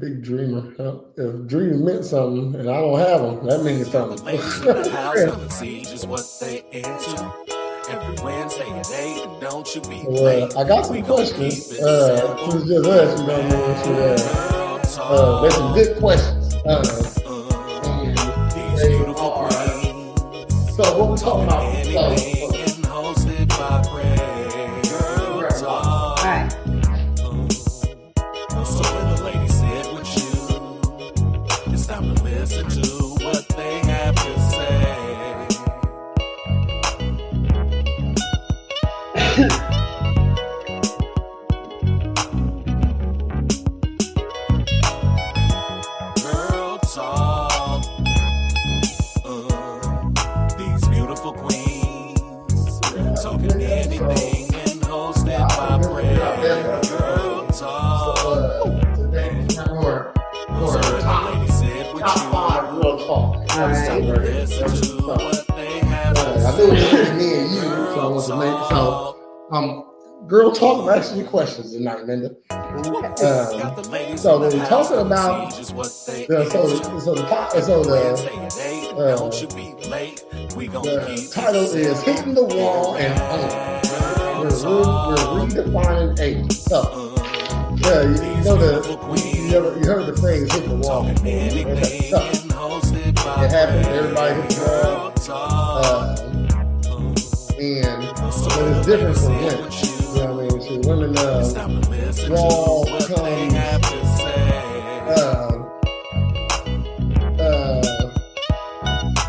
big dreamer. If dreams meant something and I don't have them, that means something. Ladies in the house come and see just what they into. Every Wednesday at 8, don't you be late. I got some questions. It was just us, you know what I mean? There's some good questions. So what we're talking about? Hosted by Prez. Girl Talk. Right. So when the ladies sit with you, it's time to listen to what they have to say. Girl Talk. These beautiful queens talking anything and hosted by Prez. Girl Talk. So when the ladies sit with Top you, 5 Girl Talk. it's time to listen to what they have to I knew it was me and you, so I want to make Girl Talk, I'm asking you questions tonight, Linda. So when we're talking about the title is Hitting the Wall and Home. We're redefining age. So you heard the phrase hit the wall. It happened, everybody hit the wall. But it's different for women. You know what I mean? See, women wall comes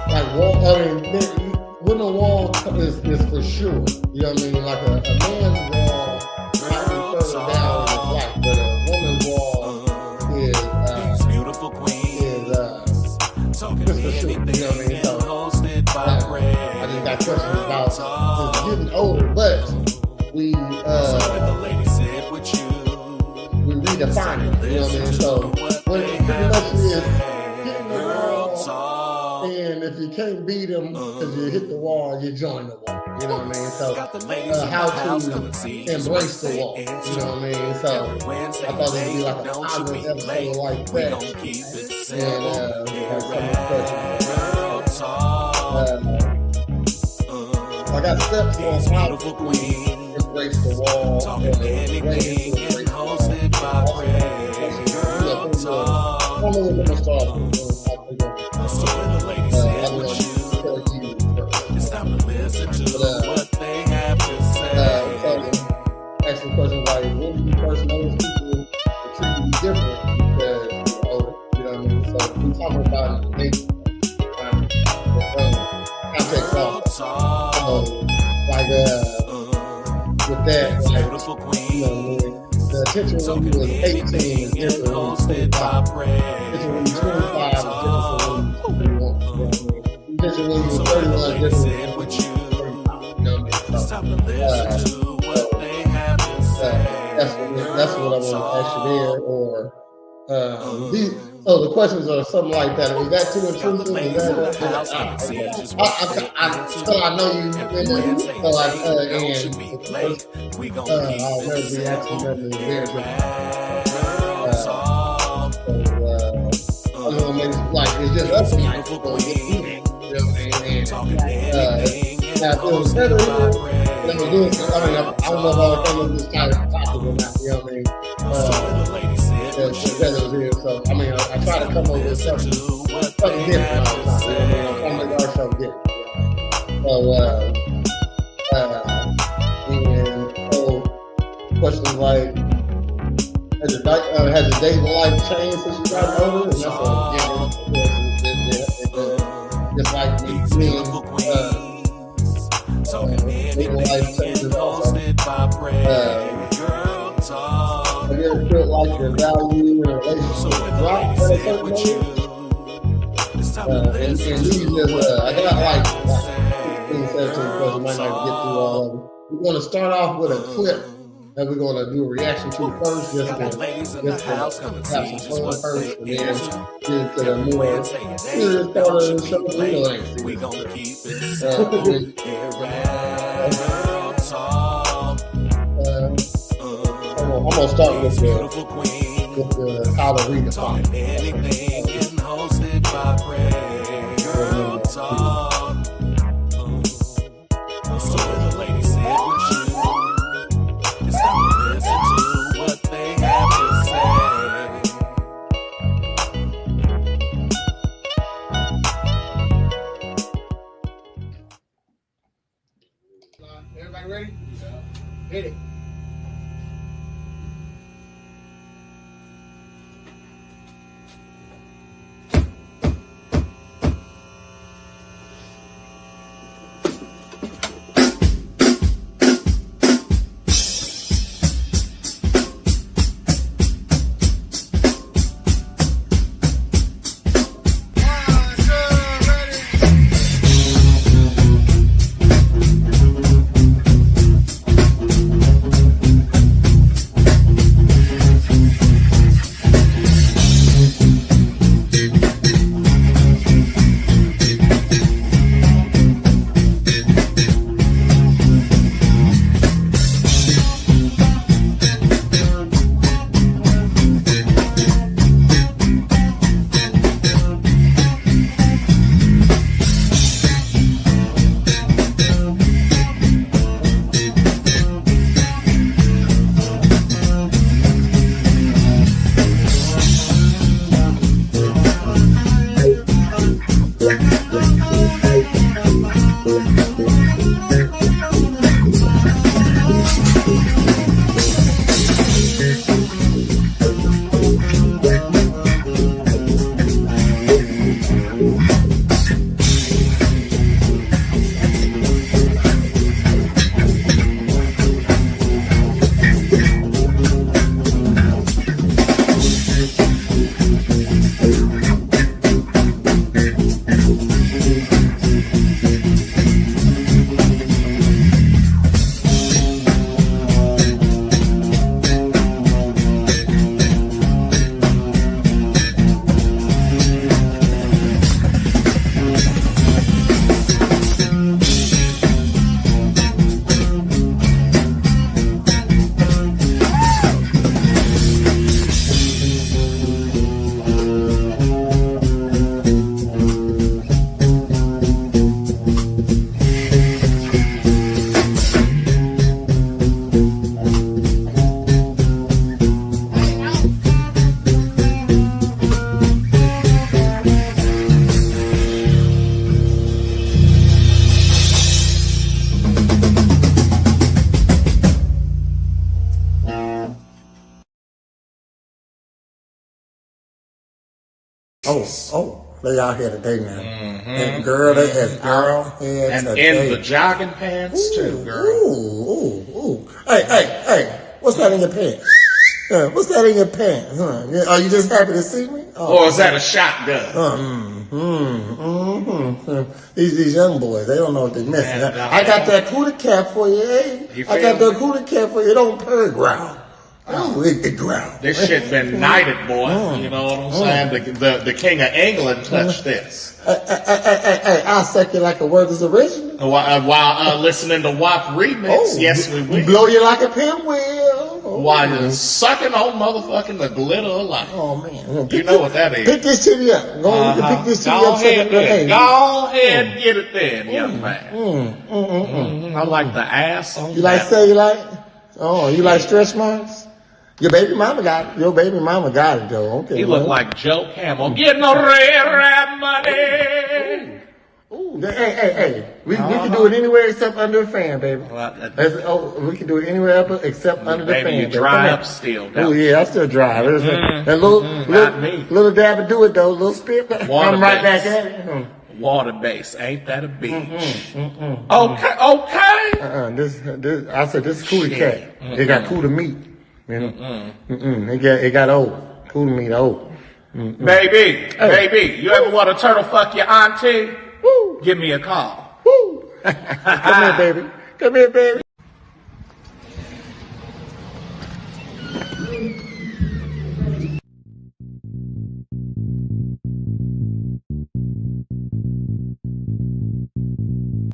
like wall. I mean, women wall is for sure. You know what I mean? Like a man's wall might be further down in his life, but a woman's wall is just for sure. You know what I mean? So I just got questions about just getting older, but we redefine it. You know what I mean? So what it pretty much is hitting the wall, and if you can't beat them because you hit the wall, you join the wall. You know what I mean? So how to embrace the wall. You know what I mean? So I thought it'd be like a positive episode like that. And have some questions. I got steps on how to embrace the wall. I'm going to start. It's time to listen to what they have to say. Asking questions like, when do you first notice people treat you different because you're older? You know what I mean? So we're talking about age, context also. So, like, with that, like, you know, the attention when you was 18 is different when you're 25. Attention when you're 25 is different from when you're 21. You know what I mean? Attention when you're 31 is different from when you're 35. You know what I mean? That's what I want to ask you there. Or the questions are something like that. Is that too intrusive? I know you. I'll never be asking them to there. Like it's just us tonight. You know what I mean? Now if it was better here, then we're doing. I mean, I don't know if I'll come up with this kind of topic or not. You know what I mean? It's better here. So I mean, I try to come up with something different all the time. You know what I mean? I'm trying to make ourselves different. So, questions like, has your dating life changed since you got older? And that's just like me being dating life changes also. Have you ever felt like your value in a relationship dropped at a certain age? And these is, I got like 16, 17 questions, might not get through all of them. We're going to start off with a clip that we're going to do a reaction to first, just to have some fun first, and then get to the more serious part of the show. We gonna keep it I'm gonna start with the with the title Redefining. Anything getting hosted by Prez. Girl Talk. So when the ladies sit with you, it's time to listen to what they have to say. Everybody ready? Yeah. Hit it. They out here today, man. And girl, they as out here and today. in the jogging pants too, girl. Ooh. Hey, what's that in your pants? What's that in your pants? Are you just happy to see me? Or is that a shotgun? These young boys, they don't know what they're missing. I got that cootie cap for you, eh? I got that cootie cap for you. It don't purr ground. Oh, it ground. This shit been knighted, boy. You know what I'm saying? The King of England touched this. Hey, I'll suck you like a Werther's original. While listening to WAP remix, yes we will. Blow you like a pinwheel. While you're sucking on motherfucking the glitter of life. Oh, man. You know what that is. Pick this titty up. Pick this titty up. Go ahead and get it then, young man. I like the ass on you like cellulite? Oh, you like stretch marks? Your baby mama got it. Your baby mama got it, though. Okay. You look like Joe Camel. Getting no red rap money. Ooh. Hey. We can do it anywhere except under a fan, baby. We can do it anywhere except under the fan. Baby, you dry up still. Oh, yeah, I still dry. And little dab to do it, though. Little spit. I'm right back at it. Water base, ain't that a beach? Okay. This I said this is cootie cat. It got cootie meat. You know? It got old. Cootie meat old. Baby, you ever want to turtle fuck your auntie? Woo. Give me a call. Woo. Come here, baby.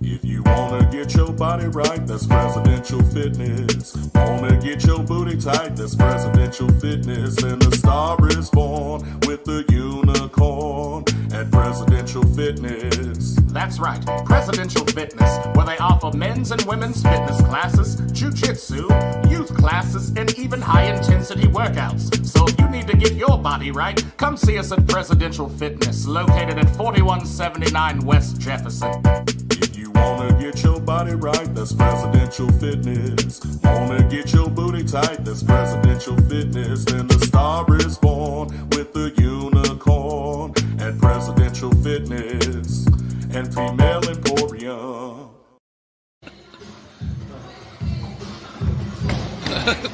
If you wanna Wanna get your body right, that's presidential fitness. Wanna get your booty tight, that's presidential fitness. And the star is born with the unicorn at Presidential Fitness. That's right, Presidential Fitness, where they offer men's and women's fitness classes, jiu-jitsu, youth classes, and even high-intensity workouts. So if you need to get your body right, come see us at Presidential Fitness, located at 4179 West Jefferson. If you wanna get your body right, that's Presidential Fitness. Wanna get your booty tight, that's Presidential Fitness. And the star is born with the unicorn at Presidential Fitness and Female Emporium.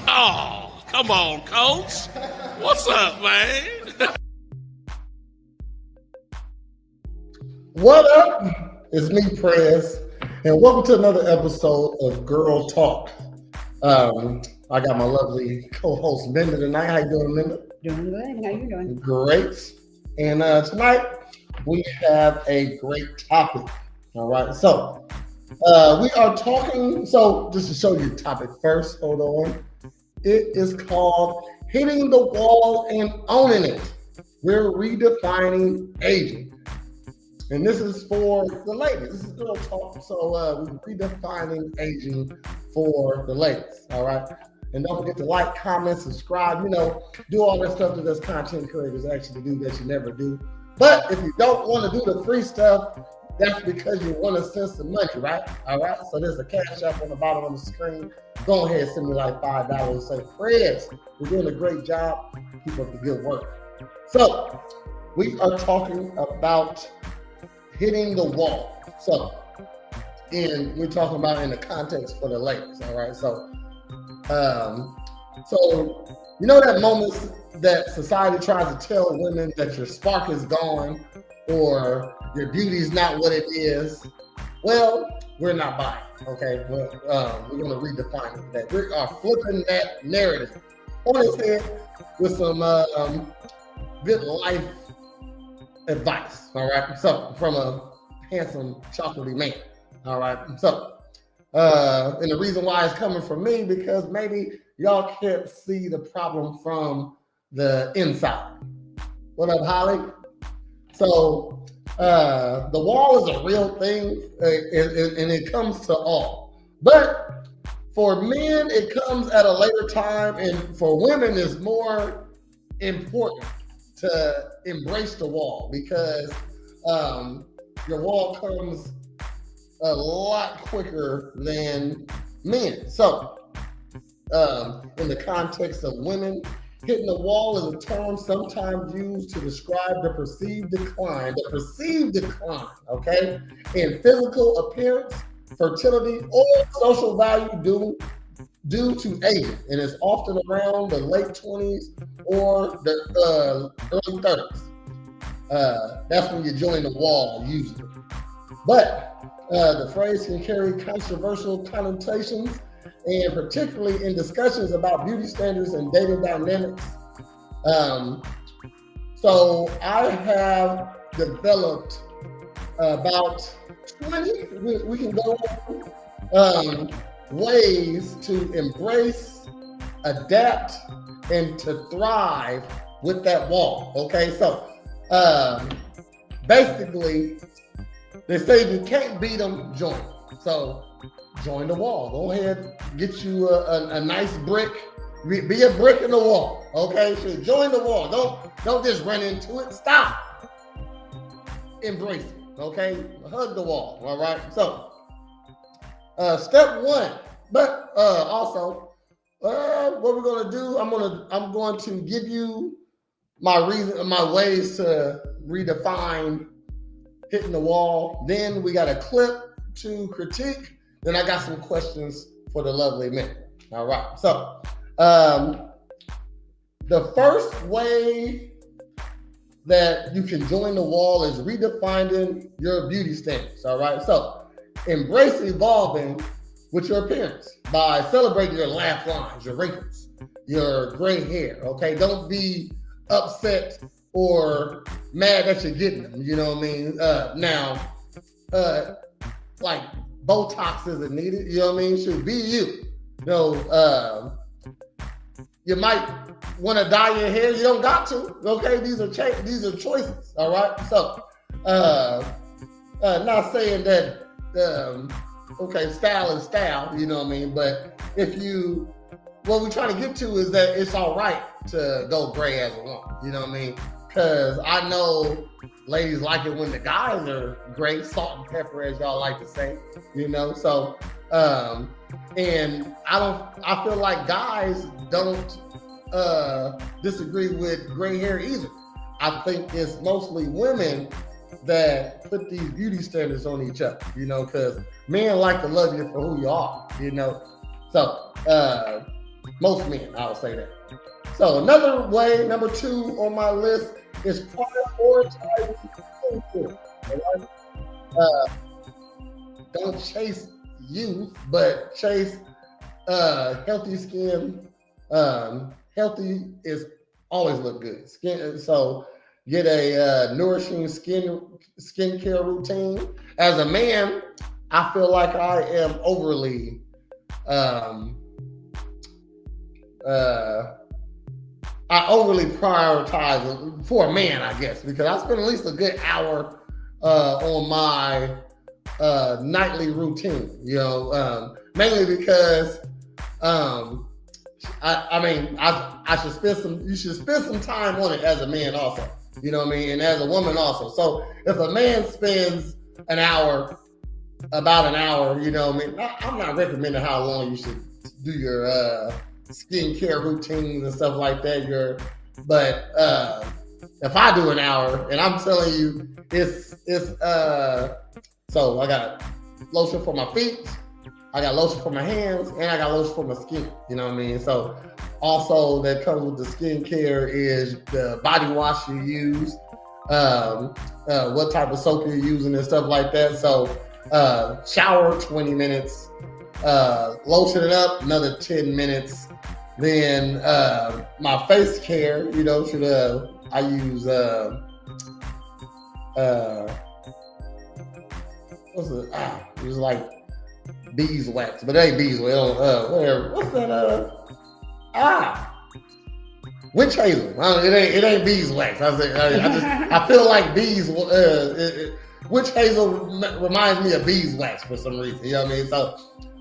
Oh, come on, coach. What's up, man? What up? It's me, Prez, and welcome to another episode of Girl Talk. I got my lovely co-host Linda tonight. How you doing, Linda? Doing good. How you doing? Great. And tonight we have a great topic. All right. So we are talking. So just to show you the topic first, hold on. It is called Hitting the Wall and Owning It. We're redefining aging. And this is for the ladies. This is Girl Talk. So we're redefining aging for the ladies. All right. And don't forget to like, comment, subscribe, do all that stuff that us content creators actually do that you never do. But if you don't want to do the free stuff, that's because you want to send some money, right? All right. So there's a cash app on the bottom of the screen. Go ahead and send me like $5 and say, Prez, we're doing a great job. Keep up the good work. So we are talking about hitting the wall. So, and we're talking about in the context for the ladies, all right? So you know that moment that society tries to tell women that your spark is gone or your beauty's not what it is? Well, we're not buying, okay? Well, we're gonna redefine that. We are flipping that narrative on its head with some good life advice, all right? So from a handsome, chocolatey man, all right? So, and the reason why it's coming from me, because maybe y'all can't see the problem from the inside. What up, Holly? So, the wall is a real thing, and it comes to all. But for men, it comes at a later time, and for women, it's more important to embrace the wall because your wall comes a lot quicker than men. So in the context of women, hitting the wall is a term sometimes used to describe the perceived decline, okay, in physical appearance, fertility, or social value due to aging, and it's often around the late 20s or the early 30s. That's when you join the wall, usually. But the phrase can carry controversial connotations, and particularly in discussions about beauty standards and dating dynamics. So I have developed about 20, we can go on, ways to embrace, adapt, and to thrive with that wall. Okay, so basically, they say if you can't beat them, join them. So join the wall. Go ahead, get you a nice brick. Be a brick in the wall. Okay, so join the wall. Don't just run into it. Stop. Embrace it. Okay, hug the wall. All right. So step one. But also, what we're gonna do? I'm going to give you my ways to redefine hitting the wall. Then we got a clip to critique. Then I got some questions for the lovely men. All right. So the first way that you can join the wall is redefining your beauty standards. All right. So embrace evolving with your appearance by celebrating your laugh lines, your wrinkles, your gray hair. Okay. Don't be upset or mad that you're getting them. You know what I mean? Now, like Botox isn't needed. You know what I mean? Should be you. You know, you might want to dye your hair. You don't got to. Okay, these are choices. All right. So, not saying that. Okay, style is style. You know what I mean? But what we're trying to get to is that it's all right to go gray as a woman. You know what I mean? Because I know ladies like it when the guys are gray, salt and pepper, as y'all like to say. You know, so and I feel like guys don't disagree with gray hair either. I think it's mostly women that put these beauty standards on each other, you know, because men like to love you for who you are, you know. So most men, I would say that. So another way, number 2 on my list is prioritizing skincare. Right? Don't chase youth, but chase healthy skin. Healthy is always look good. Skin. So get a nourishing skincare routine. As a man, I feel like I am overly prioritize for a man, I guess, because I spend at least a good hour on my nightly routine, you know, mainly because you should spend some time on it as a man also, you know what I mean, and as a woman also. So if a man spends about an hour, you know what I mean, I'm not recommending how long you should do your skincare routines and stuff like that. But if I do an hour, and I'm telling you, it's so I got lotion for my feet, I got lotion for my hands, and I got lotion for my skin. You know what I mean? So also that comes with the skincare is the body wash you use, what type of soap you're using and stuff like that. So shower 20 minutes, lotion it up another 10 minutes. Then my face care, you know, I use it was like beeswax, but it ain't beeswax. Whatever. What's that? Witch hazel. It ain't beeswax. I feel like bees. Witch hazel reminds me of beeswax for some reason. You know what I mean? So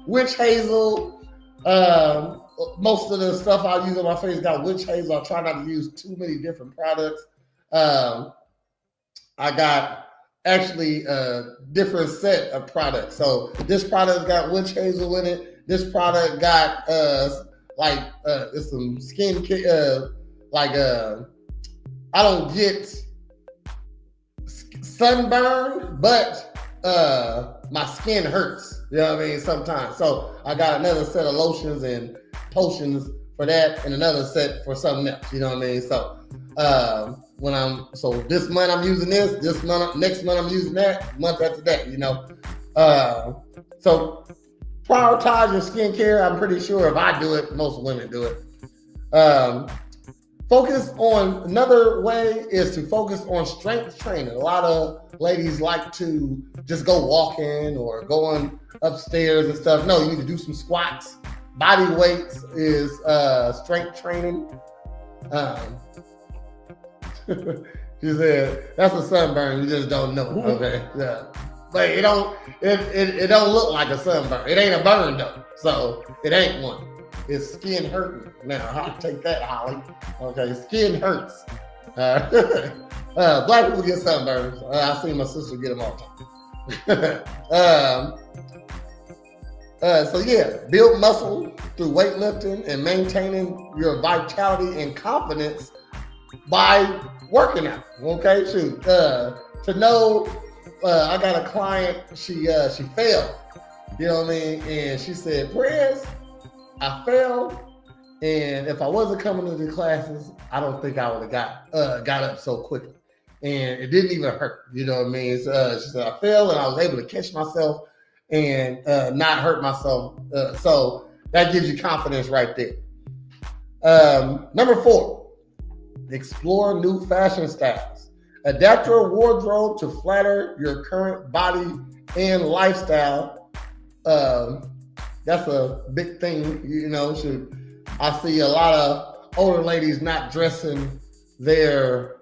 witch hazel. Most of the stuff I use on my face got witch hazel. I try not to use too many different products. I got actually a different set of products. So this product got witch hazel in it. This product got it's some skin care. I don't get sunburn, but my skin hurts. You know what I mean? Sometimes. So I got another set of lotions and potions for that, and another set for something else. You know what I mean? So this month I'm using this month, next month I'm using that, month after that, you know. So prioritize your skincare. I'm pretty sure if I do it, most women do it. Another way is to focus on strength training. A lot of ladies like to just go walking or going upstairs and stuff. No, you need to do some squats. Body weights is strength training. She said that's a sunburn. You just don't know. Okay, yeah, but it don't look like a sunburn. It ain't a burn though, so it ain't one. It's skin hurting. Now, I'll take that, Holly. Okay, skin hurts. Black people get sunburns. I've seen my sister get them all the time. So yeah, build muscle through weightlifting and maintaining your vitality and confidence by working out. Okay, shoot. To know, I got a client. She failed. You know what I mean? And she said, "Prez, I failed, and if I wasn't coming to the classes, I don't think I would have got up so quickly, and it didn't even hurt." You know what I mean? So, she said, "I failed, and I was able to catch myself and not hurt myself." So that gives you confidence right there. Number 4, explore new fashion styles. Adapt your wardrobe to flatter your current body and lifestyle. that's a big thing, you know. I see a lot of older ladies not dressing their,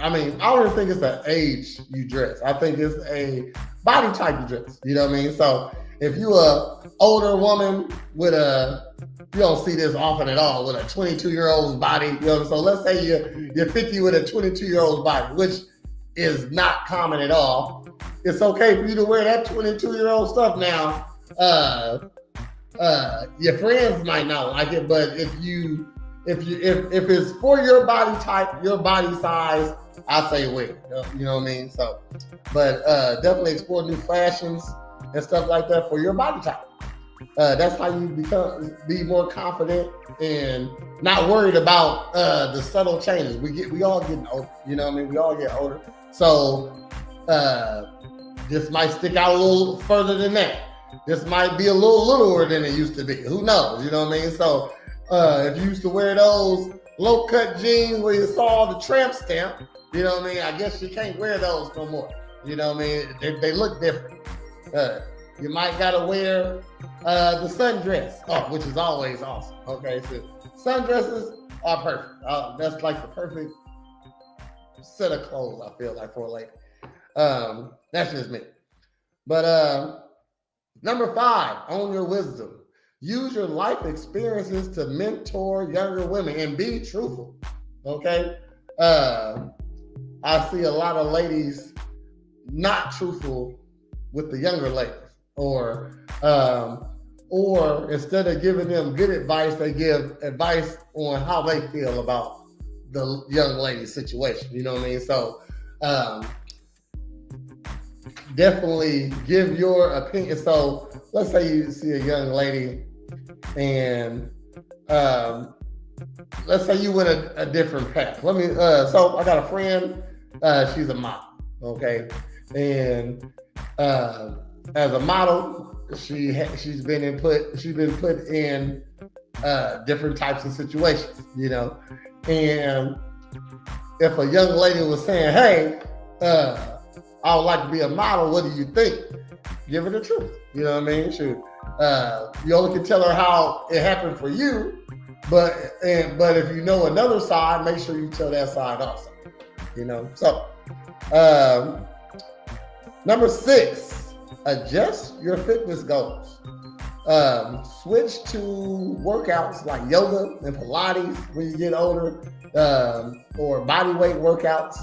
I don't even think it's an age you dress. I think it's a body type you dress. You know what I mean? So if you a older woman with you don't see this often at all, with a 22-year-old's body, you know. So let's say you're 50 with a 22-year-old's body, which is not common at all. It's okay for you to wear that 22-year-old stuff now. Your friends might not like it, but if it's for your body type, your body size, I say wear it. You know what I mean? So, but definitely explore new fashions and stuff like that for your body type. That's how you be more confident and not worried about the subtle changes. We all getting older. You know what I mean? We all get older. So this might stick out a little further than that. This might be a little littler than it used to be. Who knows? You know what I mean? So if you used to wear those low-cut jeans where you saw the tramp stamp, you know what I mean? I guess you can't wear those no more. You know what I mean? They look different. You might gotta wear the sundress, which is always awesome. Okay, so sundresses are perfect. That's like the perfect set of clothes, I feel like, for a lady. That's just me. But number 5, own your wisdom. Use your life experiences to mentor younger women and be truthful. Okay? I see a lot of ladies not truthful with the younger ladies, or instead of giving them good advice, they give advice on how they feel about the young lady's situation. You know what I mean? So definitely give your opinion. So let's say you see a young lady and let's say you went a different path. So I got a friend, she's a model, okay? And as a model, she's been put in different types of situations, you know. And if a young lady was saying, "Hey, I would like to be a model. What do you think?" Give her the truth. You know what I mean? Shoot. You only can tell her how it happened for you, but if you know another side, make sure you tell that side also. You know. So, number 6, adjust your fitness goals. Switch to workouts like yoga and Pilates when you get older, or body weight workouts.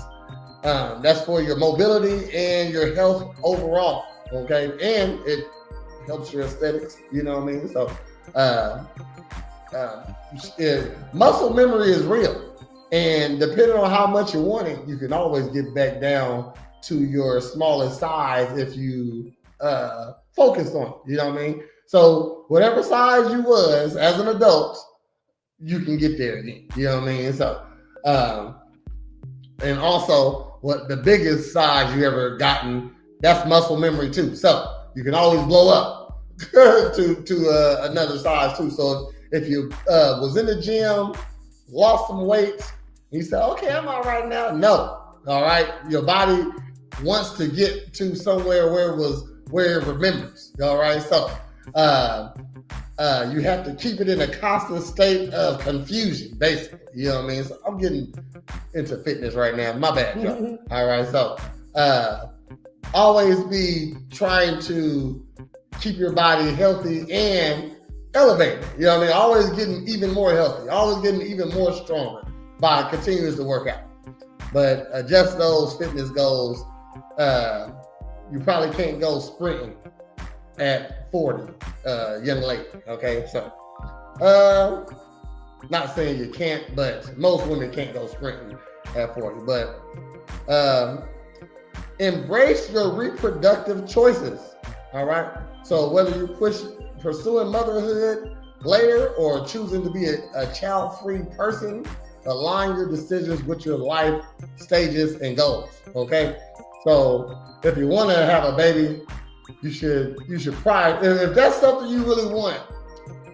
That's for your mobility and your health overall. Okay, and it helps your aesthetics. You know what I mean? So, muscle memory is real, and depending on how much you want it, you can always get back down to your smallest size if you focus on it. You know what I mean? So whatever size you was as an adult, you can get there again. You know what I mean? So, and also what the biggest size you ever gotten, that's muscle memory too. So you can always blow up to another size too. So if you was in the gym, lost some weight, and you said, "Okay, I'm all right now." No, all right, your body wants to get to somewhere where it remembers. All right, so you have to keep it in a constant state of confusion, basically. You know what I mean? So I'm getting into fitness right now. My bad, y'all. All right, so always be trying to keep your body healthy and elevated. You know what I mean? Always getting even more healthy. Always getting even more stronger by continuing to work out. But adjust those fitness goals. You probably can't go sprinting at 40, young lady. Okay, so not saying you can't, but most women can't go sprinting at 40. But embrace your reproductive choices. All right. So whether you pursuing motherhood later or choosing to be a child-free person, align your decisions with your life stages and goals. Okay. So if you want to have a baby, you should if that's something you really want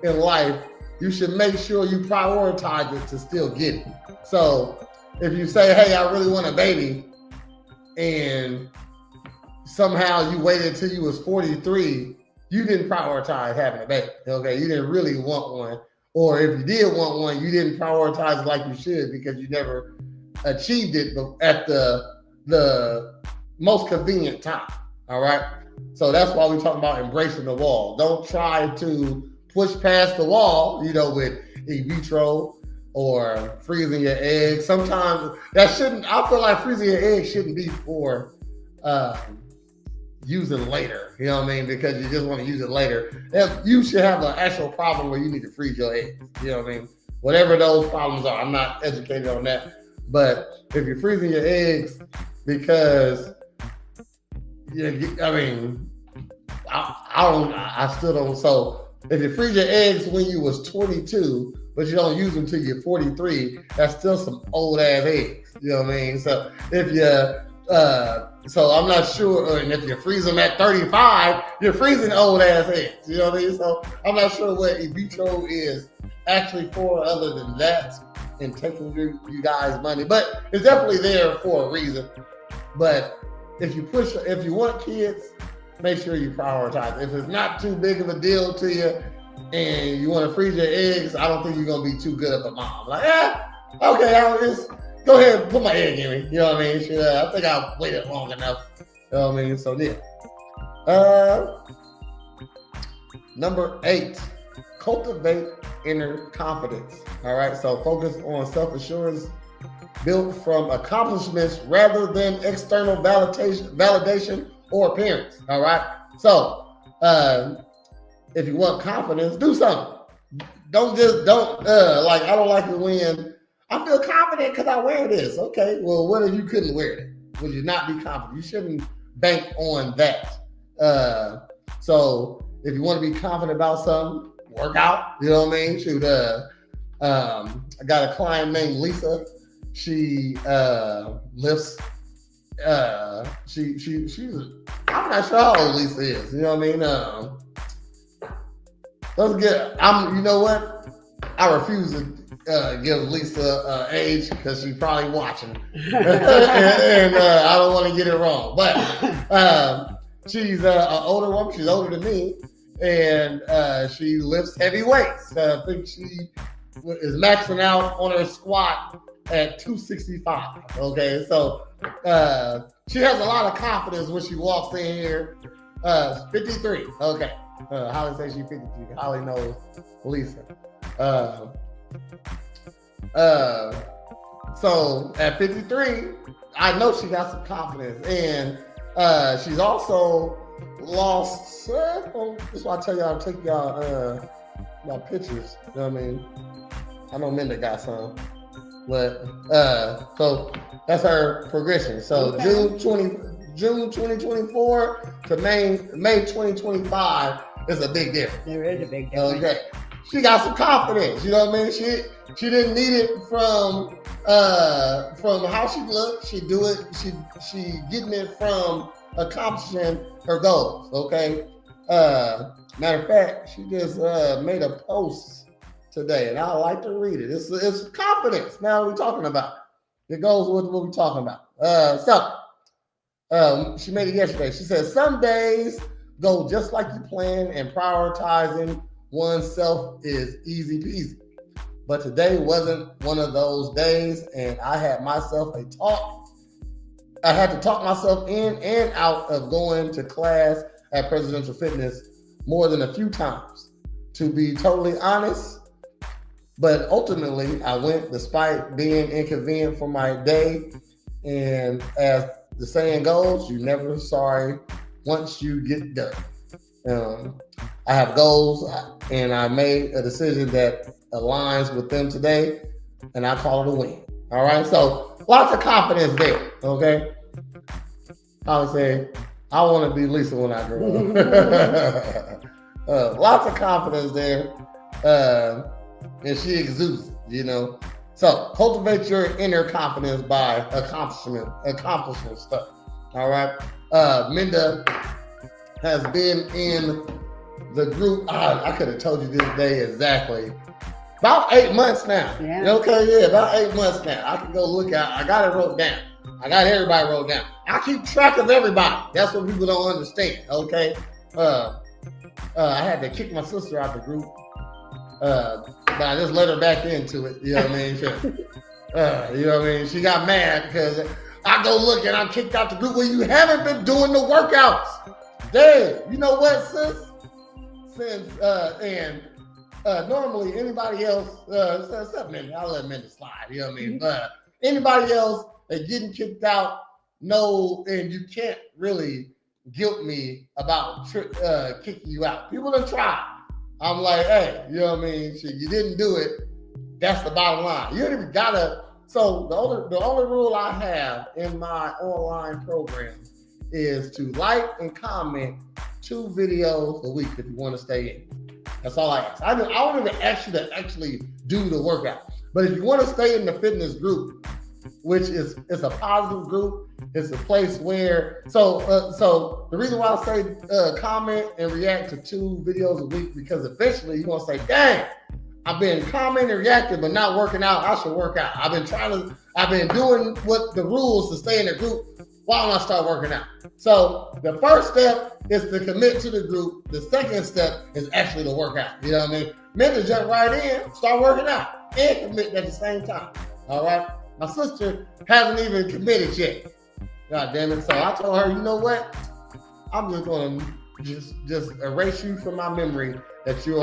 in life, you should make sure you prioritize it to still get it. So if you say, "Hey, I really want a baby," and somehow you waited until you was 43, you didn't prioritize having a baby. Okay, you didn't really want one, or if you did want one, you didn't prioritize it like you should because you never achieved it at the most convenient time. All right, so that's why we're talking about embracing the wall. Don't try to push past the wall, with in vitro or freezing your eggs. Sometimes I feel like freezing your eggs shouldn't be for using later, because you just want to use it later. You should have an actual problem where you need to freeze your eggs, whatever those problems are. I'm not educated on that, but if you're freezing your eggs because I still don't. So if you freeze your eggs when you was 22, but you don't use them till you're 43, that's still some old ass eggs. So if so I'm not sure, and if you freeze them at 35, you're freezing old ass eggs. So I'm not sure what in vitro is actually for, other than that, and taking you guys' money. But it's definitely there for a reason. But if you want kids, make sure you prioritize. If it's not too big of a deal to you and you want to freeze your eggs, I don't think you're going to be too good of a mom. Like, okay, I'll just go ahead and put my egg in me. You know what I mean? I think I've waited long enough. You know what I mean? So, yeah. Number 8, cultivate inner confidence. All right, so focus on self-assurance built from accomplishments rather than external validation or appearance. All right, so if you want confidence, do something. Don't like, I don't like it when I feel confident because I wear this. Okay, well, what if you couldn't wear it? Would you not be confident? You shouldn't bank on that. So if you want to be confident about something, work out. You know what I mean? Shoot, I got a client named Lisa. She lifts. She's. I'm not sure how old Lisa is. You know what I mean? You know what? I refuse to give Lisa age because she's probably watching, and I don't want to get it wrong. But she's an older woman. She's older than me, and she lifts heavy weights. I think she is maxing out on her squat at 265. Okay, so she has a lot of confidence when she walks in here. 53. Okay, Holly says she's 53. Holly knows Lisa. So at 53, I know she got some confidence, and she's also lost. That's why I tell y'all, take y'all pictures. You know what I mean? I know Minda got some, but so that's her progression. So okay. June 2024 to May 2025 is a big difference. There is a big difference. Okay. She got some confidence, you know what I mean? She didn't need it from how she looked. She do it. She getting it from accomplishing her goals. Okay. Matter of fact, she just made a post today, and I like to read it. It's confidence. Now we're talking about. It goes with what we're talking about. She made it yesterday. She said, "Some days go just like you plan, and prioritizing oneself is easy peasy. But today wasn't one of those days, and I had to talk myself in and out of going to class at Presidential Fitness more than a few times, to be totally honest. But ultimately, I went despite being inconvenient for my day. And as the saying goes, you're never sorry once you get done. I have goals, and I made a decision that aligns with them today, and I call it a win. All right, so lots of confidence there. Okay, I would say I want to be Lisa when I grow up. Lots of confidence there, and she exudes it, you know. So cultivate your inner confidence by accomplishing stuff. All right, Minda has been in the group. I could have told you this day exactly. About 8 months now. Yeah. Okay, yeah, about 8 months now. I can go look at. I got it wrote down. I got everybody wrote down. I keep track of everybody. That's what people don't understand. Okay, I had to kick my sister out the group. But I just let her back into it. You know what I mean? You know what I mean? She got mad because I go look and I'm kicked out the group. Well, you haven't been doing the workouts. Dang, you know what, sis? Since normally anybody else, except Mindy, I'll let Mindy slide. You know what I mean? Anybody else that getting kicked out, no, and you can't really guilt me about kicking you out. People done try. I'm like, hey, you know what I mean? Shit, you didn't do it. That's the bottom line. You don't even gotta. So the only rule I have in my online program is to like and comment 2 videos a week if you want to stay in. That's all I ask. I don't even ask you to actually do the workout. But if you want to stay in the fitness group, which is it's a positive group, it's a place where so the reason why I say comment and react to 2 videos a week, because eventually you're gonna say, dang, I've been commenting and reacting but not working out. I should work out. I've been doing what the rules to stay in the group. Why don't I start working out? So the first step is to commit to the group. The second step is actually to work out. You know what I mean? Meant to jump right in, start working out, and commit at the same time. All right. My sister hasn't even committed yet. God damn it. So I told her, you know what? I'm just gonna just erase you from my memory that you're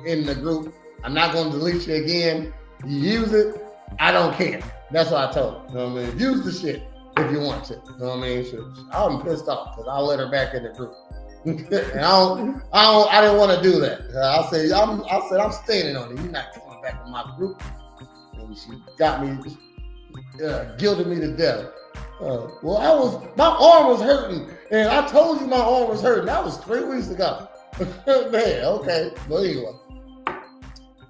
in the group. I'm not gonna delete you again. You use it, I don't care. That's what I told her. You know what I mean? Use the shit if you want to. You know what I mean? I'm pissed off because I let her back in the group. And I didn't want to do that. I said I'm standing on it. You're not coming back in my group. And she got me, guilted me to death. Well, my arm was hurting, and I told you my arm was hurting. That was 3 weeks ago. Man, okay. But anyway,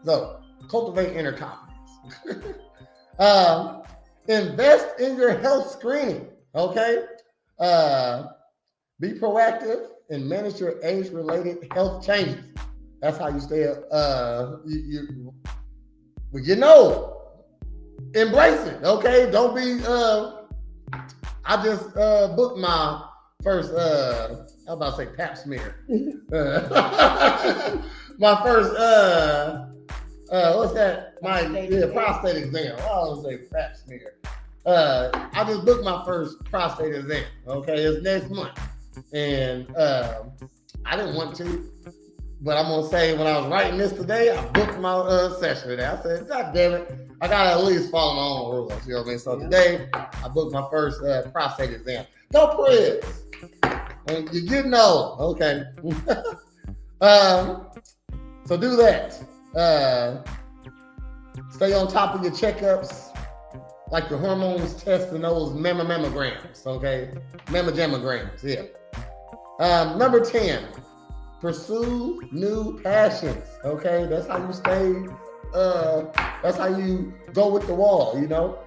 so cultivate inner confidence. Invest in your health screening. Okay. Be proactive and manage your age-related health changes. That's how you stay embrace it. Okay. Don't be. I just booked my first. I was about to say pap smear. My first. What's that? My prostate exam. I was say pap smear. I just booked my first prostate exam. Okay, it's next month, and I didn't want to, but I'm gonna say when I was writing this today, I booked my session today. I said, God damn it, I gotta at least follow my own rules. You know what I mean? So today, I booked my first prostate exam. Go Prez. You're getting old. Okay. So do that. Stay on top of your checkups, like your hormones test and those mammograms. Okay. Mammograms. Yeah. Number 10. Pursue new passions. Okay. That's how you stay. That's how you go with the wall, you know.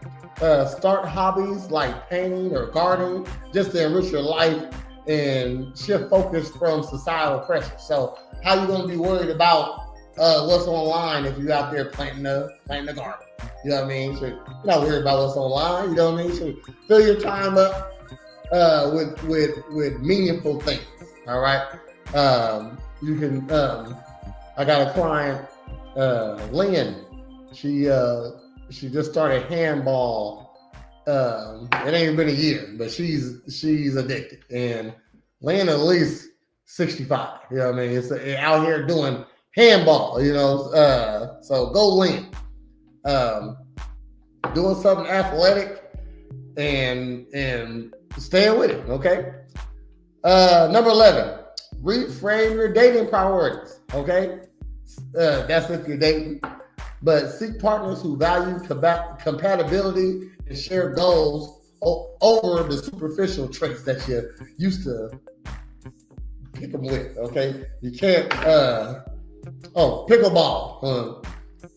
Start hobbies like painting or gardening just to enrich your life and shift focus from societal pressure. So how you gonna be worried about what's online if you're out there planting the garden? You know what I mean? So you're not worried about what's online. You know what I mean? So fill your time up with meaningful things. All right. You can. I got a client. Lynn, she just started handball. It ain't even been a year, but she's addicted. And Lynn at least 65. You know what I mean? It's out here doing handball. You know, so go Lynn. Doing something athletic and staying with it. Okay. Number 11. Reframe your dating priorities. Okay. That's if you're dating, but seek partners who value compatibility and share goals over the superficial traits that you used to pick them with. Okay, you can't. Pickleball.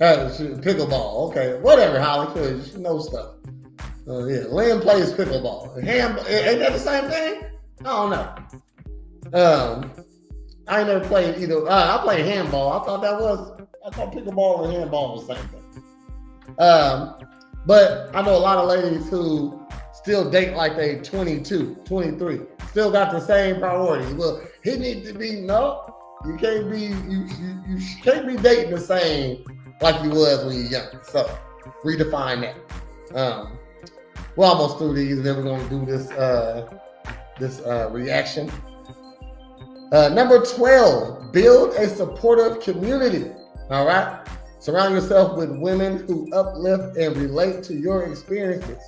Pickleball. Okay, whatever. Holly, you know stuff. Yeah, Lynn plays pickleball. Ain't that the same thing? I don't know. I ain't never played either. I played handball. I thought pickleball and handball was the same thing. But I know a lot of ladies who still date like they 22, 23, still got the same priorities. Well, he needs to be, no, You can't be dating the same like you was when you're young. So redefine that. We're almost through these, and then we're gonna do this reaction. Number 12, build a supportive community. All right. Surround yourself with women who uplift and relate to your experiences.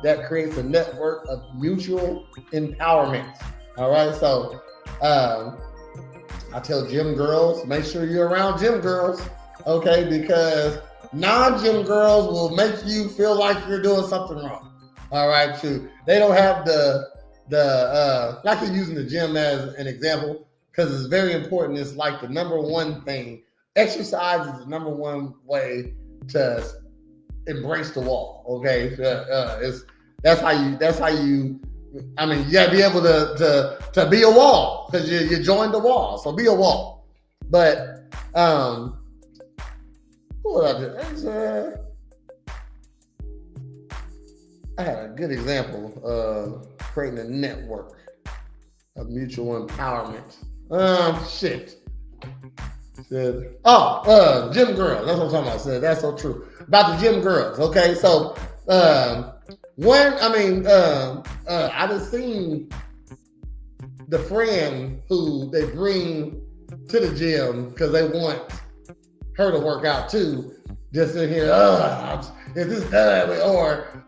That creates a network of mutual empowerment. All right. So I tell gym girls, make sure you're around gym girls, okay? Because non-gym girls will make you feel like you're doing something wrong. All right, too. They don't have like you're using the gym as an example, because it's very important. It's like the number one thing. Exercise is the number one way to embrace the wall. Okay, that's how you. I mean, you gotta be able to be a wall, because you joined the wall. So be a wall. But what I did? I had a good example of creating a network of mutual empowerment. Shit. Gym girls. That's what I'm talking about. Said that's so true about the gym girls. Okay, so I just seen the friend who they bring to the gym because they want her to work out too. Just in here, is this done?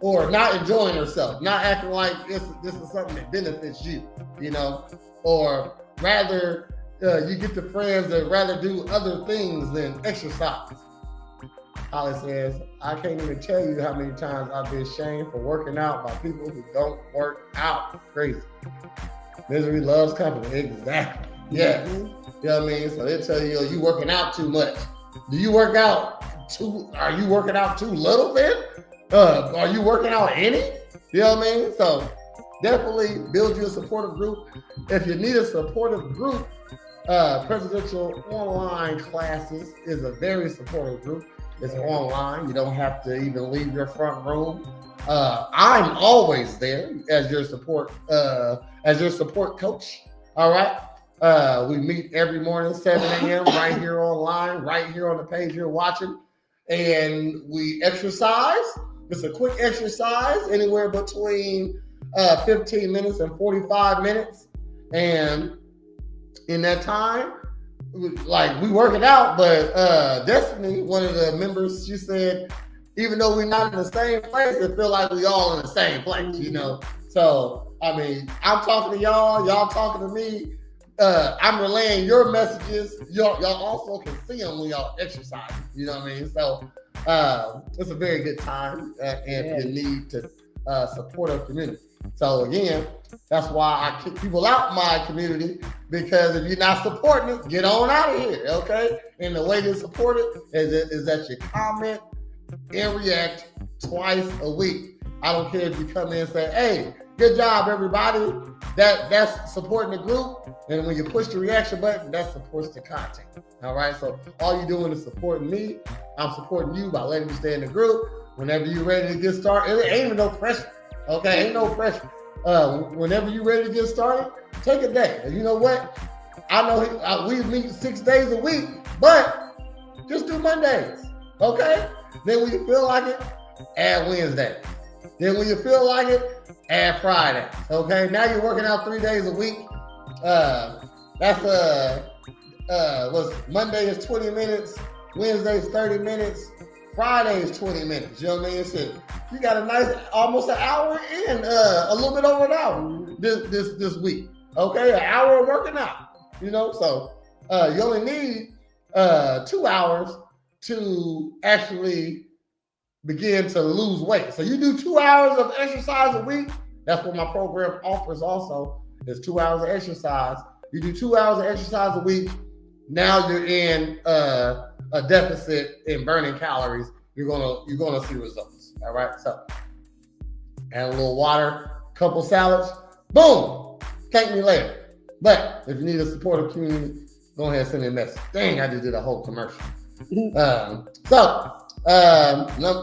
Or not enjoying herself, not acting like this is something that benefits you, or rather. You get the friends that rather do other things than exercise. Holly says, I can't even tell you how many times I've been shamed for working out by people who don't work out. Crazy. Misery loves company. Exactly. Yes. You know what I mean? So they tell you, you working out too much. Do you work out are you working out too little then? Are you working out any? You know what I mean? So definitely build you a supportive group. If you need a supportive group, Presidential Online Classes is a very supportive group. It's online. You don't have to even leave your front room. I'm always there as your support coach. All right. We meet every morning, 7 a.m. right here online, right here on the page you're watching. And we exercise. It's a quick exercise, anywhere between 15 minutes and 45 minutes. And in that time, like we work it out, but Destiny, one of the members, she said, even though we're not in the same place, it feel like we all in the same place, So, I mean, I'm talking to y'all talking to me. I'm relaying your messages. Y'all also can see them when y'all exercise, you know what I mean? So, it's a very good time if you need to support our community. So again, that's why I kick people out my community, because if you're not supporting it, get on out of here, okay? And the way to support it is that you comment and react twice a week. I don't care if you come in and say, hey, good job, everybody. That's supporting the group. And when you push the reaction button, that supports the content. All right, so all you're doing is supporting me. I'm supporting you by letting you stay in the group. Whenever you're ready to get started, it ain't even no pressure. Okay, ain't no pressure. Whenever you're ready to get started, take a day. And you know what? I know we meet 6 days a week, but just do Mondays. Okay? Then when you feel like it, add Wednesday. Then when you feel like it, add Friday. Okay? Now you're working out 3 days a week. Monday is 20 minutes, Wednesday is 30 minutes, Friday is 20 minutes. You know what I mean? So you got a nice, almost an hour in, a little bit over an hour this week. Okay, an hour of working out. So you only need 2 hours to actually begin to lose weight. So you do 2 hours of exercise a week. That's what my program offers. Also, is 2 hours of exercise. You do 2 hours of exercise a week. Now you're in a deficit in burning calories. You're gonna see results. All right. So add a little water, couple salads, boom. Thank me later. But if you need a supportive community, go ahead and send me a message. Dang, I just did a whole commercial. Number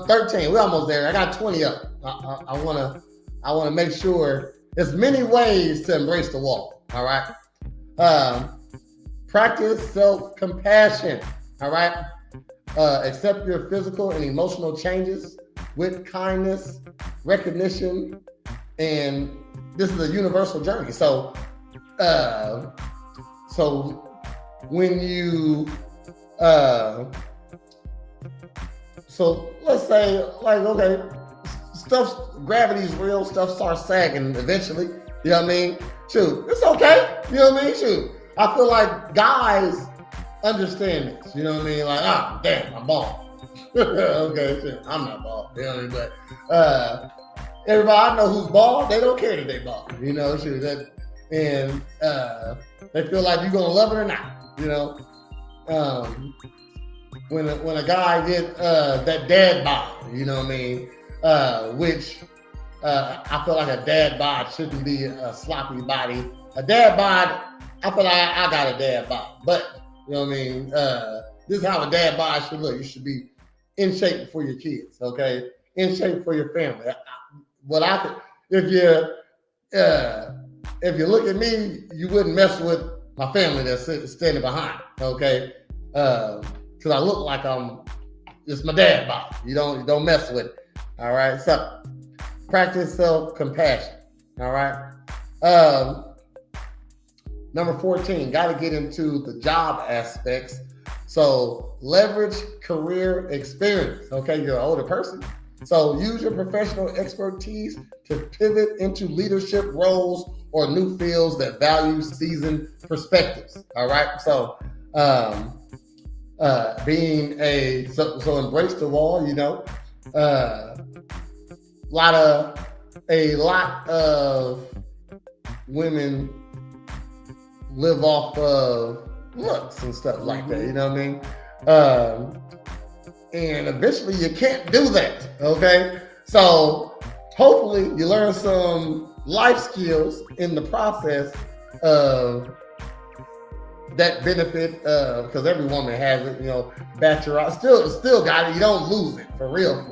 13, we're almost there. I got 20 up. I wanna make sure there's many ways to embrace the wall. All right. Practice self-compassion. All right. Accept your physical and emotional changes with kindness, recognition, and this is a universal journey. So when you so let's say, like, okay, gravity's real, stuff starts sagging eventually. You know what I mean? Shoot, it's okay. You know what I mean? Shoot. I feel like guys understand this. You know what I mean? Like, damn, I'm bald. Okay, shit, I'm not bald. You know what I mean? But everybody I know who's bald, they don't care that they bald. You know, shoot, and they feel like you're gonna love it or not. You know, when a guy get that dad bod, you know what I mean? Which I feel like a dad bod shouldn't be a sloppy body. A dad bod, I feel like I got a dad bod, but you know what I mean? This is how a dad bod should look. You should be in shape for your kids, okay? In shape for your family. If you look at me, you wouldn't mess with my family that's standing behind, okay? Because I look like it's my dad bod. You don't mess with it, all right? So practice self-compassion, all right? Number 14, got to get into the job aspects. So leverage career experience. Okay, you're an older person. So use your professional expertise to pivot into leadership roles or new fields that value seasoned perspectives. All right. So so embrace the wall, you know. A lot of women live off of looks and stuff like that, you know what I mean? And eventually you can't do that, okay? So hopefully you learn some life skills in the process of that benefit, because every woman has it, you know, bachelor, still got it, you don't lose it, for real.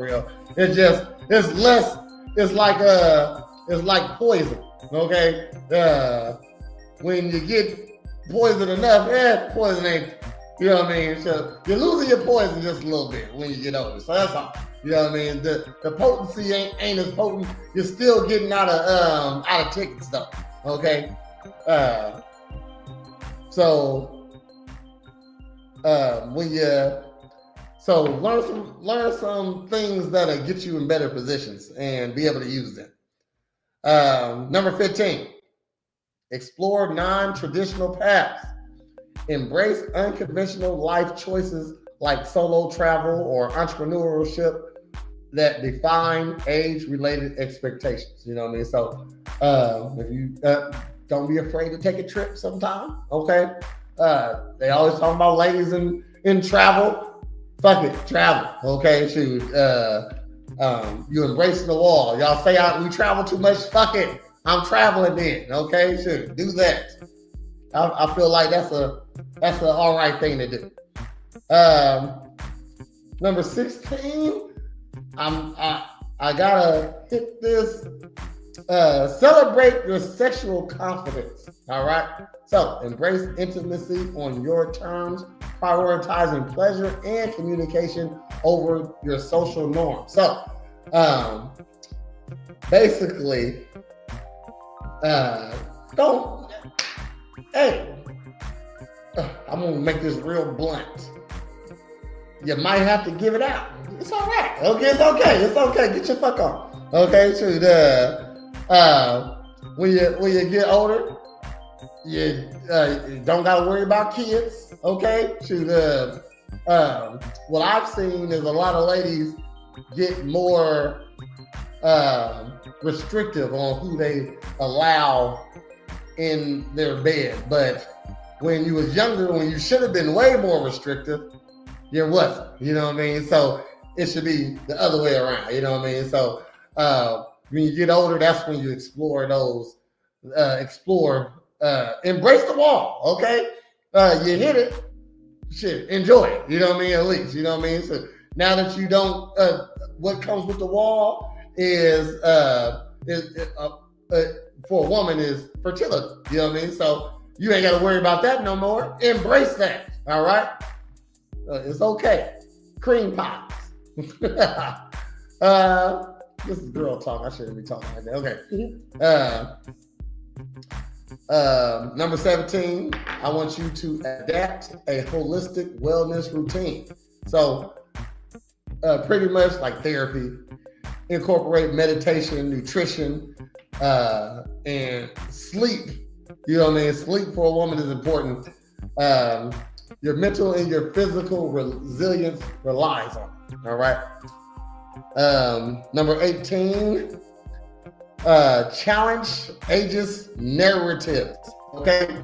It's like poison, okay? When you get poison enough, poison ain't, you know what I mean? So you're losing your poison just a little bit when you get older. So that's all. You know what I mean? The potency ain't as potent. You're still getting out of tickets though. Okay. Learn some things that'll get you in better positions and be able to use them. Number 15. Explore non-traditional paths. Embrace unconventional life choices like solo travel or entrepreneurship that define age-related expectations. You know what I mean? So if you don't be afraid to take a trip sometime, okay? They always talk about ladies in travel. Fuck it, travel, okay? Shoot, you embracing the wall. Y'all say we travel too much, fuck it. I'm traveling then, okay? Sure, do that. I feel like that's an all right thing to do. Number 16, I gotta hit this. Celebrate your sexual confidence. All right. So embrace intimacy on your terms, prioritizing pleasure and communication over your social norms. So basically. I'm gonna make this real blunt. You might have to give it out. It's all right. Okay, it's okay. Get your fuck on. Okay, so when you get older, you don't gotta worry about kids. Okay, what I've seen is a lot of ladies get more restrictive on who they allow in their bed. But when you was younger, when you should have been way more restrictive, you wasn't. You know what I mean? So it should be the other way around. You know what I mean? So when you get older, that's when you explore those. Embrace the wall. Okay, you hit it. Shit, enjoy it. You know what I mean? At least, you know what I mean? So now that you don't, what comes with the wall is for a woman is fertility. You know what I mean? So You ain't got to worry about that no more. Embrace that. All right. It's okay. Cream pies. This is girl talk. I shouldn't be talking like that. Okay. Number 17, I want you to adapt a holistic wellness routine. So pretty much like therapy, incorporate meditation, nutrition, and sleep. You know what I mean? Sleep for a woman is important. Your mental and your physical resilience relies on it. All right. Number 18, challenge ageist narratives. Okay.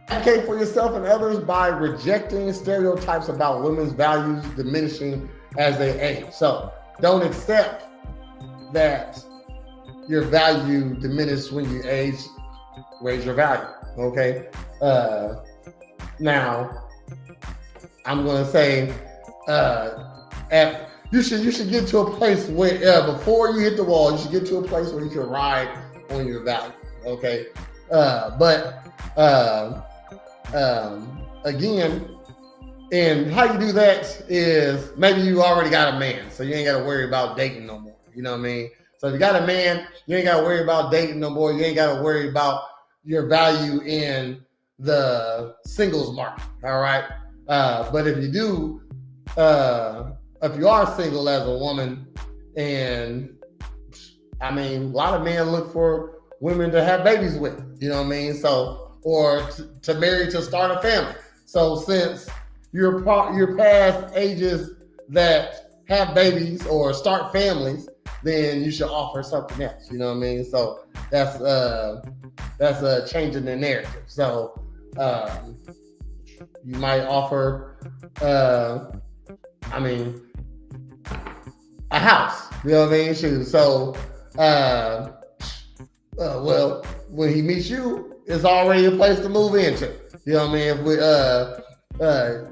Advocate for yourself and others by rejecting stereotypes about women's values diminishing as they age. So don't accept that your value diminishes when you age. Raise your value. Okay. Now, I'm gonna say, you should get to a place where before you hit the wall, you should get to a place where you can ride on your value. Okay. Again, and how you do that is maybe you already got a man, so you ain't got to worry about dating no more. You know what I mean? So if you got a man, you ain't got to worry about dating no more. You ain't got to worry about your value in the singles market. All right. But if you do, if you are single as a woman, and I mean, a lot of men look for women to have babies with, you know what I mean? So, or to marry to start a family. So since you're past ages that have babies or start families, then you should offer something else. You know what I mean? So that's changing the narrative. So you might offer, a house. You know what I mean? So well, when he meets you, it's already a place to move into. You know what I mean?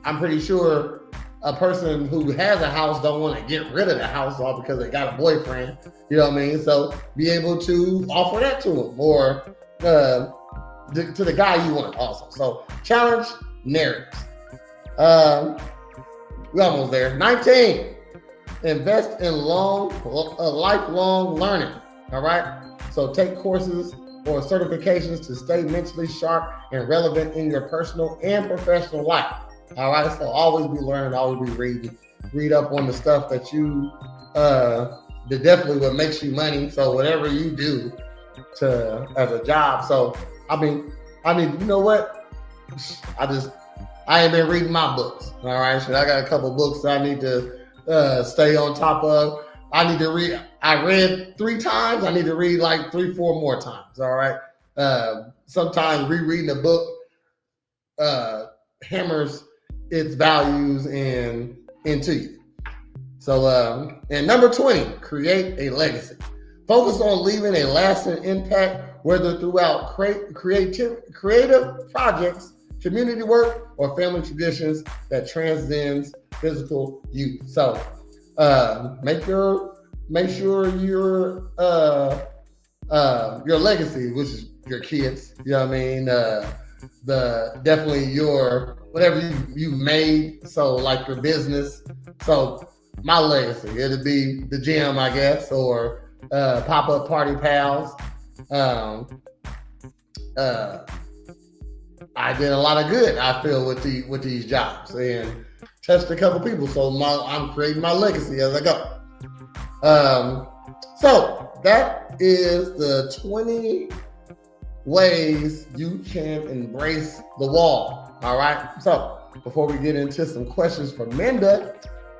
I'm pretty sure a person who has a house don't want to get rid of the house all because they got a boyfriend. You know what I mean? So be able to offer that to him or to the guy you want also. So challenge narratives. We're almost there. 19, invest in lifelong learning. All right. So take courses or certifications to stay mentally sharp and relevant in your personal and professional life. All right. So always be learning, always be reading. Read up on the stuff that you that definitely what makes you money. So whatever you do as a job. So I mean, you know what? I ain't been reading my books. All right. So I got a couple books that I need to stay on top of. I need to read. I read 3 times. I need to read like 3-4 more times. All right. Sometimes rereading a book hammers its values into you. So, and number 20, create a legacy. Focus on leaving a lasting impact, whether throughout creative projects, community work, or family traditions that transcends physical use. So, make sure your legacy, which is your kids, you know what I mean, definitely your whatever you made, so like your business. So my legacy, it'll be the gym, I guess, or pop-up party pals. I did a lot of good, I feel, with these jobs and touched a couple people. So I'm creating my legacy as I go. So that is the 20 ways you can embrace the wall. All right. So before we get into some questions from Minda,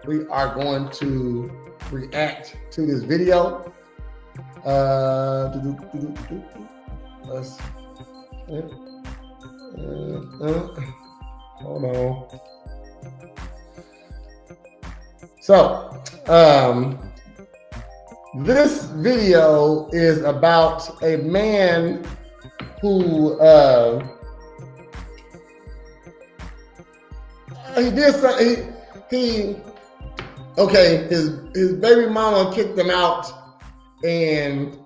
we are going to react to this video. Hold on. So, this video is about a man who he did something. His baby mama kicked him out, and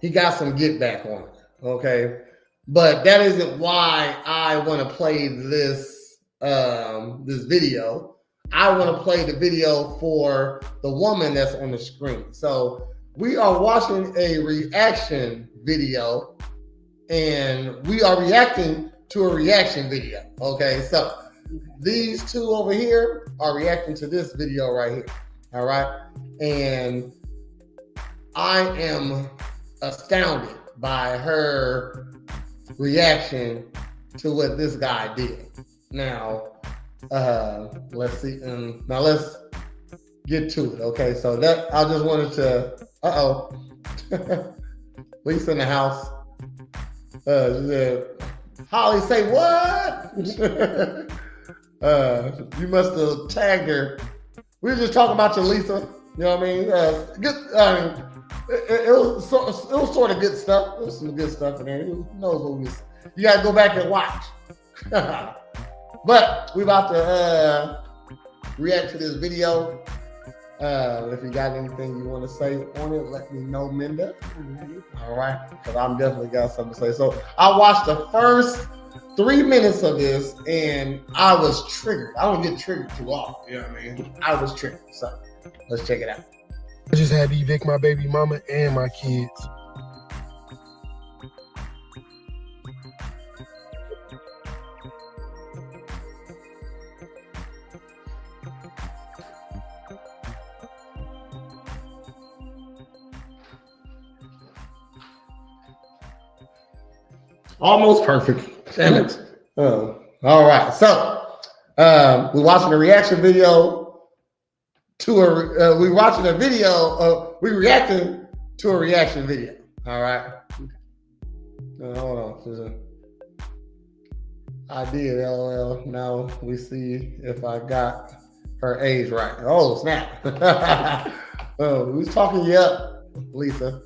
he got some get back on it. Okay. But that isn't why I want to play this this video. I want to play the video for the woman that's on the screen. So we are watching a reaction video, and we are reacting to a reaction video. Okay, so these two over here are reacting to this video right here. All right, and I am astounded by her reaction to what this guy did. Now, let's see. Now let's get to it. Okay, so that I just wanted to. Lisa in the house. She said, Holly, say what? You must have tagged her. We were just talking about you, Lisa. You know what I mean? Good. I mean, it was sort of good stuff. There was some good stuff in there. Who knows what we? You got to go back and watch. But we about to react to this video. If you got anything you want to say on it, let me know, Minda. All right, because I'm definitely got something to say. So I watched the first 3 minutes of this, and I was triggered. I don't get triggered too often. You know what I mean? I was triggered. So let's check it out. I just had to evict my baby mama and my kids. Almost perfect. Damn it. All right. So we're watching a reaction video to a we watching a video we reacting to a reaction video. All right. Hold on. I did LOL. Now we see if I got her age right. Oh snap. Who's talking you up, Lisa?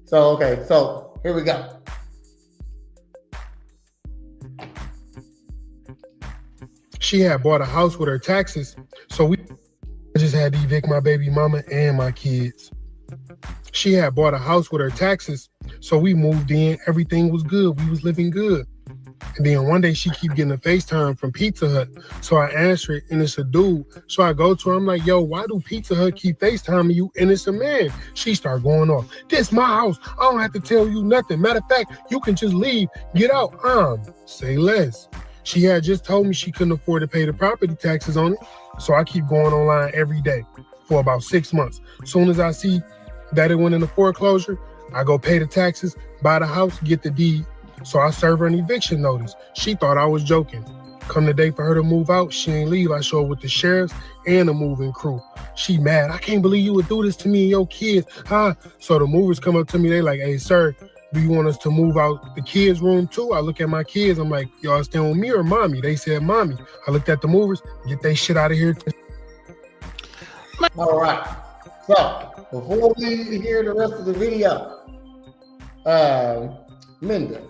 So okay, so here we go. She had bought a house with her taxes, so I just had to evict my baby mama and my kids. She had bought a house with her taxes, so we moved in. Everything was good. We was living good. And then one day she keep getting a FaceTime from Pizza Hut. So I answer it, and it's a dude. So I go to her. I'm like, yo, why do Pizza Hut keep FaceTiming you? And it's a man. She start going off. This my house. I don't have to tell you nothing. Matter of fact, you can just leave. Get out. Say less. She had just told me she couldn't afford to pay the property taxes on it. So I keep going online every day for about 6 months. As soon as I see that it went into foreclosure, I go pay the taxes, buy the house, get the deed. So I serve her an eviction notice. She thought I was joking. Come the day for her to move out, she ain't leave. I show up with the sheriffs and the moving crew. She mad. I can't believe you would do this to me and your kids. So the movers come up to me. They like, hey, sir, do you want us to move out the kids' room too? I look at my kids. I'm like, y'all staying with me or mommy? They said mommy. I looked at the movers. Get they shit out of here. All right. So before we hear the rest of the video, Minda.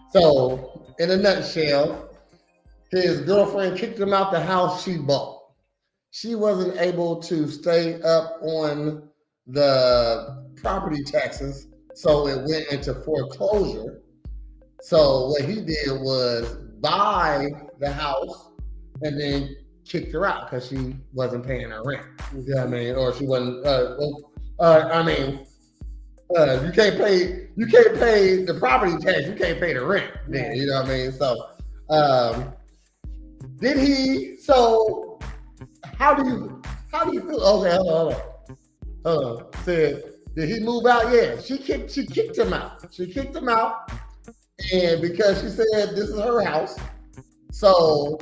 So in a nutshell, his girlfriend kicked him out the house she bought. She wasn't able to stay up on the property taxes, so it went into foreclosure. So what he did was buy the house and then kicked her out because she wasn't paying her rent. You know what I mean? Or she wasn't. You can't pay the property tax. You can't pay the rent. Then, you know what I mean? So, did he? So, how do you feel? Okay, hold on. Said, did he move out? Yeah, she kicked him out. She kicked him out, and because she said this is her house, so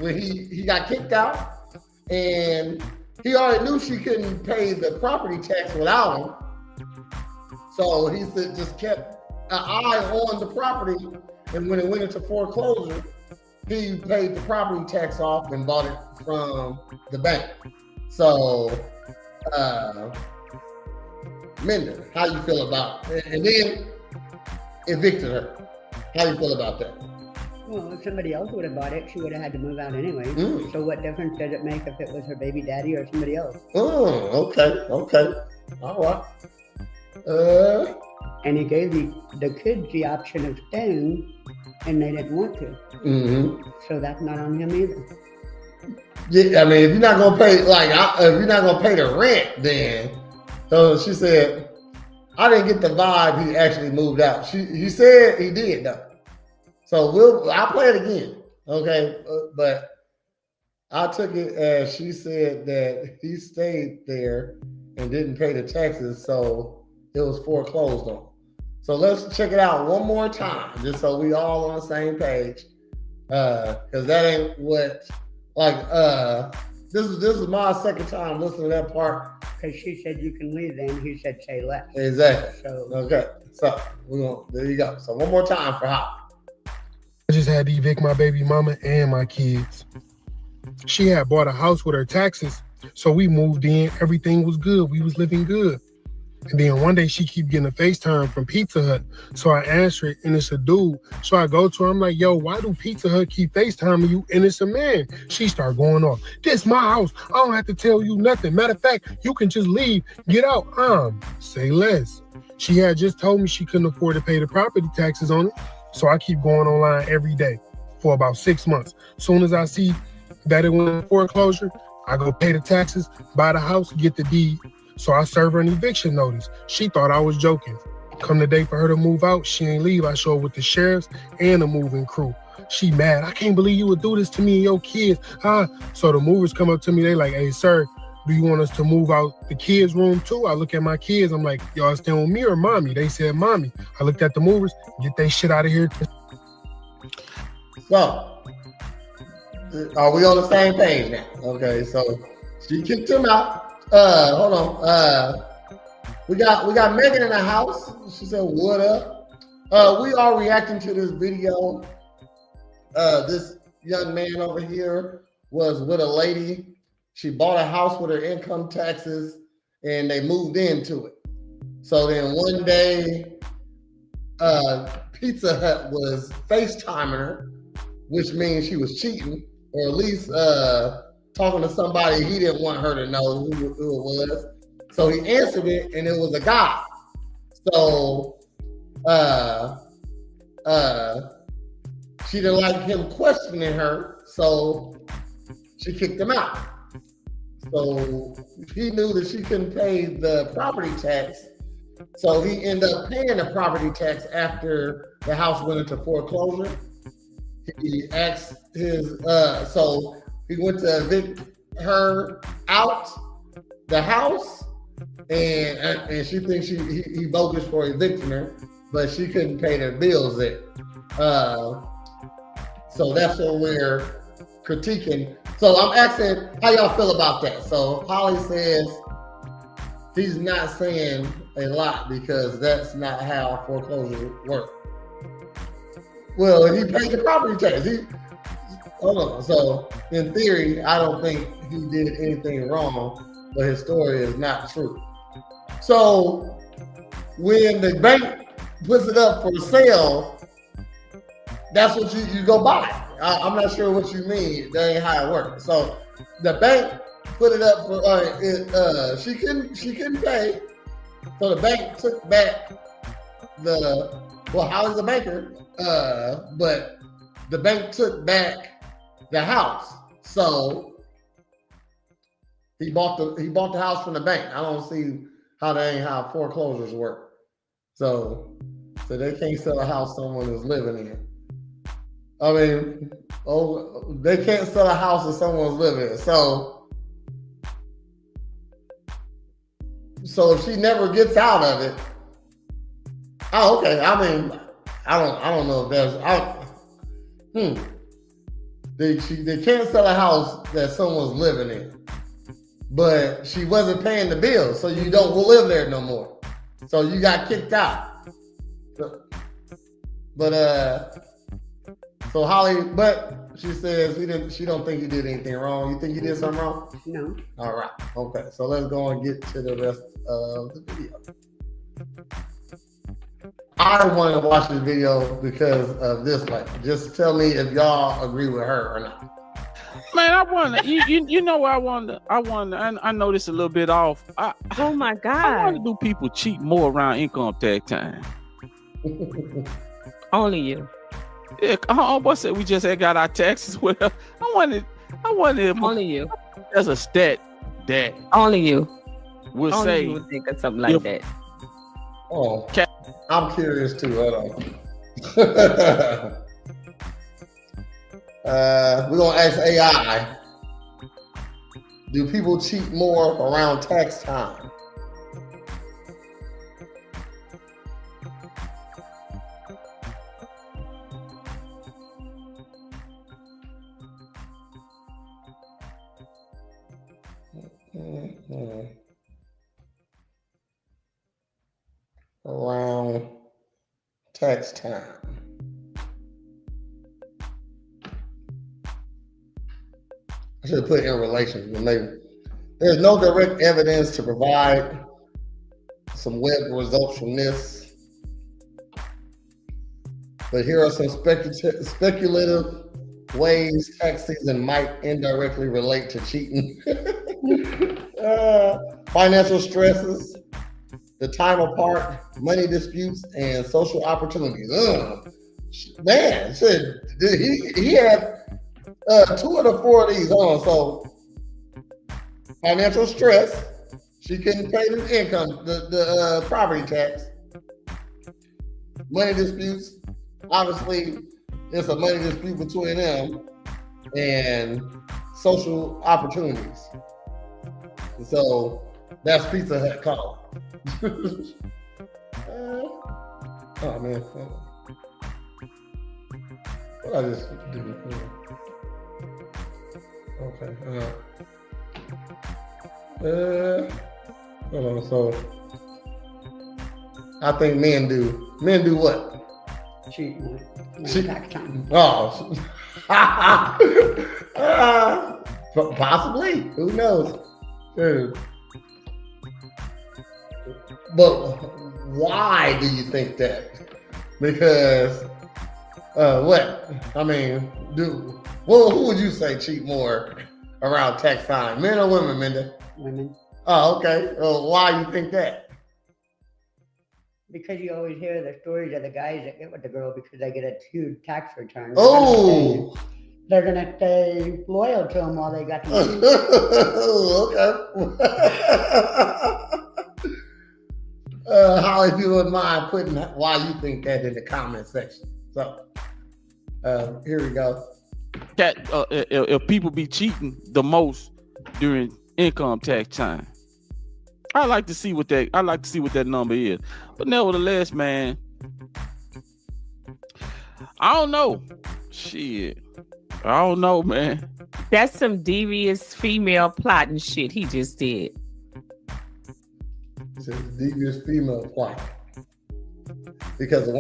when he got kicked out, and he already knew she couldn't pay the property tax without him, so he said just kept an eye on the property, and when it went into foreclosure, he paid the property tax off and bought it from the bank. So, Minda, how you feel about it? And then evicted her. How you feel about that? Well, if somebody else would have bought it, she would have had to move out anyway. So what difference does it make if it was her baby daddy or somebody else? Okay. All right. And he gave the kids the option of staying, and they didn't want to. So that's not on him either. Yeah, I mean, if you're not gonna pay, if you're not gonna pay the rent, then. So she said, I didn't get the vibe he actually moved out. He said he did though. So I'll play it again, okay? But I took it as she said that he stayed there and didn't pay the taxes, so it was foreclosed on. So let's check it out one more time, just so we all on the same page. Because that ain't what, this is my second time listening to that part. Because she said you can leave then, he said say less. Exactly. So okay, so there you go. So one more time for Holly. I just had to evict my baby mama and my kids. She had bought a house with her taxes, so we moved in. Everything was good. We was living good. And then one day she keep getting a FaceTime from Pizza Hut. So I answer it, and it's a dude. So I go to her, I'm like, yo, why do Pizza Hut keep FaceTiming you? And it's a man. She start going off. This my house. I don't have to tell you nothing. Matter of fact, you can just leave. Get out. Say less. She had just told me she couldn't afford to pay the property taxes on it. So I keep going online every day for about 6 months. Soon as I see that it went in foreclosure, I go pay the taxes, buy the house, get the deed. So I serve her an eviction notice. She thought I was joking. Come the day for her to move out, she ain't leave. I show up with the sheriffs and the moving crew. She mad. I can't believe you would do this to me and your kids. So the movers come up to me. They like, hey, sir, do you want us to move out the kids' room too? I look at my kids. I'm like, y'all staying with me or mommy? They said mommy. I looked at the movers. Get that shit out of here. So, are we on the same page now? Okay, so she kicked him out. Hold on. We got Megan in the house. She said, what up? We are reacting to this video. This young man over here was with a lady. She bought a house with her income taxes and they moved into it. So then one day, Pizza Hut was FaceTiming her, which means she was cheating, or at least talking to somebody he didn't want her to know who it was. So he answered it, and it was a guy. So she didn't like him questioning her, so she kicked him out. So he knew that she couldn't pay the property tax, so he ended up paying the property tax after the house went into foreclosure. He asked his, so he went to evict her out the house, and she thinks he bogus for evicting her, but she couldn't pay their bills there. So that's what we're critiquing. So I'm asking how y'all feel about that. So Holly says he's not saying a lot because that's not how foreclosure works. Well, he paid the property tax. Hold on. So in theory, I don't think he did anything wrong, but his story is not true. So when the bank puts it up for sale, that's what you go buy. I'm not sure what you mean. That ain't how it works. So the bank put it up for she couldn't pay. So the bank took back Holly's a banker, but the bank took back the house. So he bought the house from the bank. I don't see how that ain't how foreclosures work. So they can't sell a house someone is living in. I mean, they can't sell a house that someone's living in. So if she never gets out of it, okay. I mean, I don't know if there's they can't sell a house that someone's living in, but she wasn't paying the bills, so you don't live there no more. So you got kicked out. So Holly, but she says she don't think you did anything wrong. You think you did something wrong? No. All right. Okay. So let's go and get to the rest of the video. All I want to watch this video because of this. Like, just tell me if y'all agree with her or not. Man, I wonder. You know what I wonder? I know this a little bit off. Oh my I God. wonder, do people cheat more around income tax time? Only you. Yeah, what's it? We just had got our taxes. Well, I wonder if Only you. there's a stat that Only you. would Only say you would think of something like if- that. Oh, I'm curious too. Hold on. We're gonna ask AI. Do people cheat more around tax time? Around tax time. I should have put in relation, but maybe. There's no direct evidence to provide some web results from this. But here are some speculative ways tax season might indirectly relate to cheating. Financial stresses, the time apart, money disputes, and social opportunities. Man, he had 2 of the 4 of these on. So financial stress, she couldn't pay the income, the property tax. Money disputes, obviously it's a money dispute between them, and social opportunities. So that's Pizza Hut call. Oh man, what I just do? Okay. Hold on. So I think men do. Men do what? Cheat more. Tax time. Oh. Possibly. Who knows? But why do you think that? Because what? I mean, who would you say cheat more around tax time? Men or women, Minda? Women. Oh, okay. Well, why you think that? Because you always hear the stories of the guys that get with the girl because they get a huge tax return. Oh. They're gonna stay loyal to them while they got the money. Okay. How, if you wouldn't mind putting why you think that in the comment section. So here we go. If people be cheating the most during income tax time, I like to see what that number is. But nevertheless, man, I don't know. Shit. I don't know, man. That's some devious female plotting shit he just did. It's a devious female plot. Because the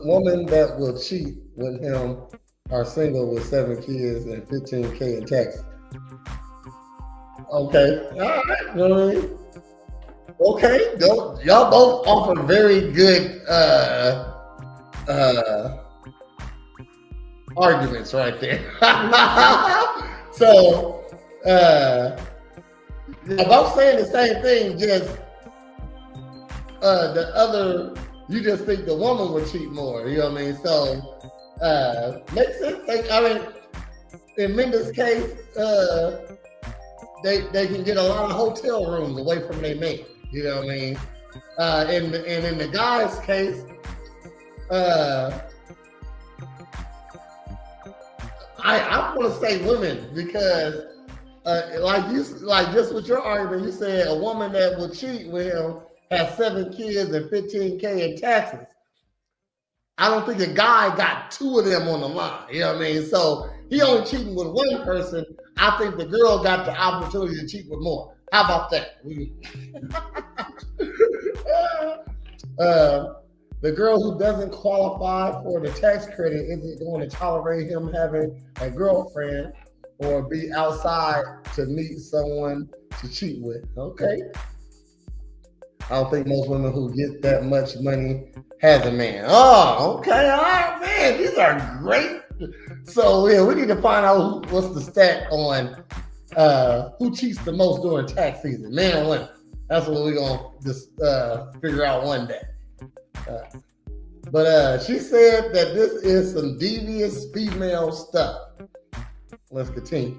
woman that will cheat with him are single with 7 kids and $15,000 in taxes. Okay. All right. You know what I mean? Okay. Y'all both offer very good arguments right there. So you're both saying the same thing, just the other, you just think the woman would cheat more, you know what I mean? So makes sense. I mean, in Minda's case, they can get a lot of hotel rooms away from their mate, you know what I mean? And in the guy's case, I want to say women because, like just with your argument, you said a woman that would cheat with him has 7 kids and $15,000 in taxes. I don't think a guy got 2 of them on the line. You know what I mean? So he only cheating with one person. I think the girl got the opportunity to cheat with more. How about that? The girl who doesn't qualify for the tax credit isn't going to tolerate him having a girlfriend or be outside to meet someone to cheat with. Okay. I don't think most women who get that much money has a man. Oh, okay, all right, man. These are great. So yeah, we need to find out what's the stat on who cheats the most during tax season, man or women. That's what we're gonna just figure out one day. But she said that this is some devious female stuff. Let's continue.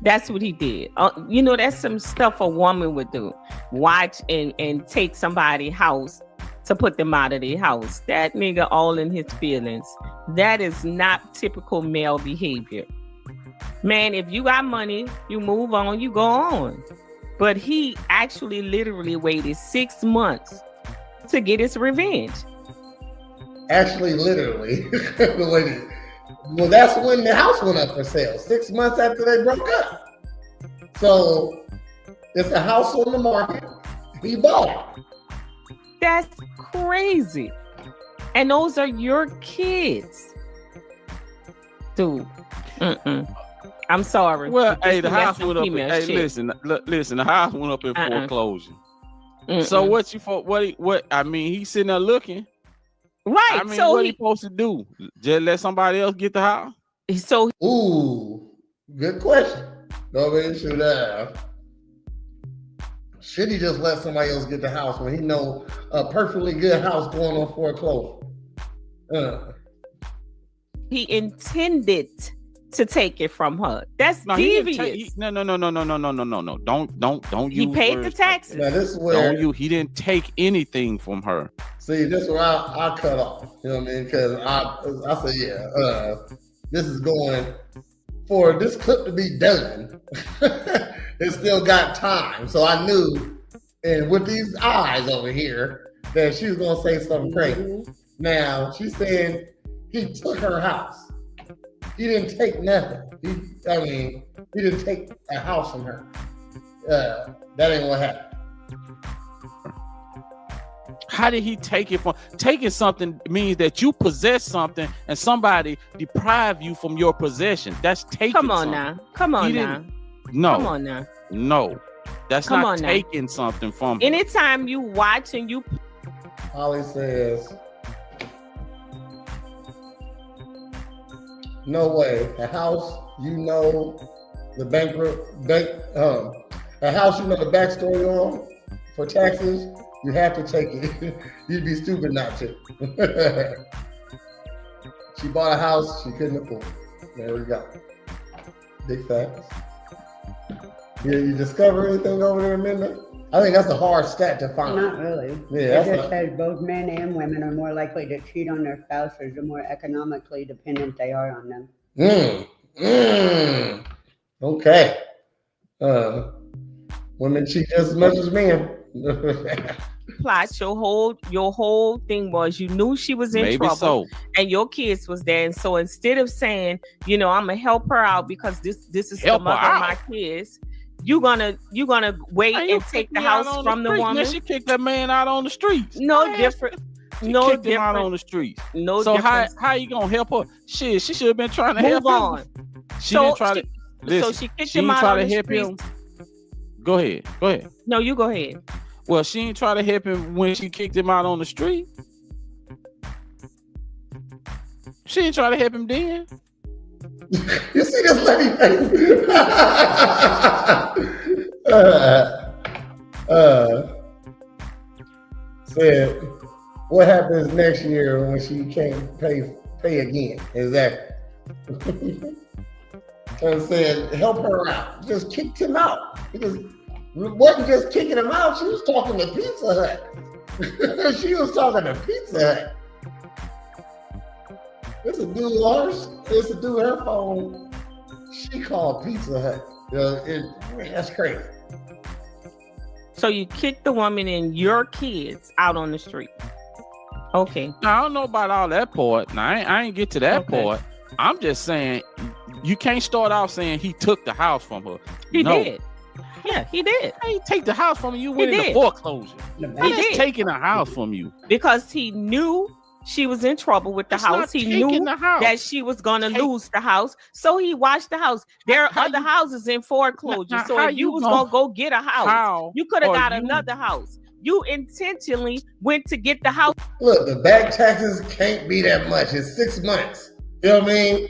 That's what he did. That's some stuff a woman would do. Watch and take somebody's house to put them out of their house. That nigga all in his feelings. That is not typical male behavior. Man, if you got money, you move on, you go on. But he actually literally waited 6 months to get his revenge. Actually, literally. Well, that's when the house went up for sale, 6 months after they broke up. So it's a house on the market. He bought it. That's crazy. And those are your kids. Dude. I'm sorry. Well, hey, the house went up. Hey, listen, the house went up in foreclosure. So what I mean, he's sitting there looking. Right. I mean, so what he supposed to do? Just let somebody else get the house? So ooh, good question. Go ahead and shoot that. Should he just let somebody else get the house when he know a perfectly good house going on foreclosure? He intended to take it from her. That's devious. No. Don't use. He paid the taxes. Now, this is where he didn't take anything from her. See, this is where I cut off. You know what I mean? Because I said, yeah, this is going for this clip to be done. It still got time, so I knew, and with these eyes over here, that she was gonna say something crazy. Now she's saying he took her house. He didn't take nothing. He didn't take a house from her. That ain't what happened. How did he take it from? Taking something means that you possess something and somebody deprive you from your possession. That's taking. Come on something. now. Come on now. No. Come on now. No. That's Come not on taking now. something from her. Anytime you watch and you. Holly says, no way. A house, you know the a house you know the backstory on for taxes, you have to take it. You'd be stupid not to. She bought a house she couldn't afford. There we go. Big facts. You discover anything over there, Minda? I think that's a hard stat to find. Not really. Yeah, it just says both men and women are more likely to cheat on their spouses the more economically dependent they are on them. Okay. Women cheat just as much as men. Plot your whole thing was you knew she was in trouble and your kids was there, and so instead of saying, I'm gonna help her out because this is the mother of my kids, you gonna wait and take the house from the woman. She kicked that man out on the streets. No different. No kicked different. him out on the streets. No so difference. how you gonna help her? Shit, she should have been trying to Move help on. him. She didn't try to. Listen, so she kicked him out on the streets. Go ahead. No, you go ahead. Well, she ain't try to help him when she kicked him out on the street. She ain't try to help him then. You see this lady face? Said, what happens next year when she can't pay again? Exactly. And said, help her out. Just kicked him out. Because wasn't just kicking him out, she was talking to Pizza Hut. She was talking to Pizza Hut. It's a dude her phone. She called Pizza Hut. That's crazy. So you kicked the woman and your kids out on the street. Okay. Now, I don't know about all that part. Now, I ain't get to that part. I'm just saying, you can't start off saying he took the house from her. He did. Yeah, he did. He ain't take the house from you. Went into foreclosure. He just taking the house from you because he knew she was in trouble with the house. He knew that she was gonna lose the house, so he watched the house. There are other houses in foreclosure. So if you was gonna go get a house, you could have got another house. You intentionally went to get the house. Look, the back taxes can't be that much. It's 6 months. You know what I mean?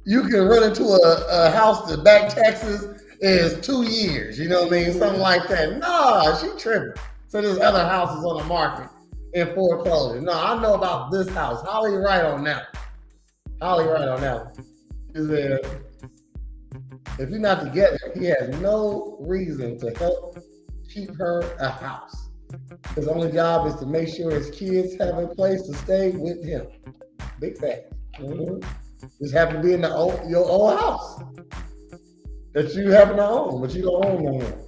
You can run into a house, the back taxes is 2 years. You know what I mean? Something like that. Nah, she tripping. So there's other houses on the market in foreclosure. No, I know about this house. Holly right on that. Holly right on that. She said, if you're not together, he has no reason to help keep her a house. His only job is to make sure his kids have a place to stay with him. Big fact. Mm-hmm. Just happen to be in your own house that you happen to own, but you don't own no more.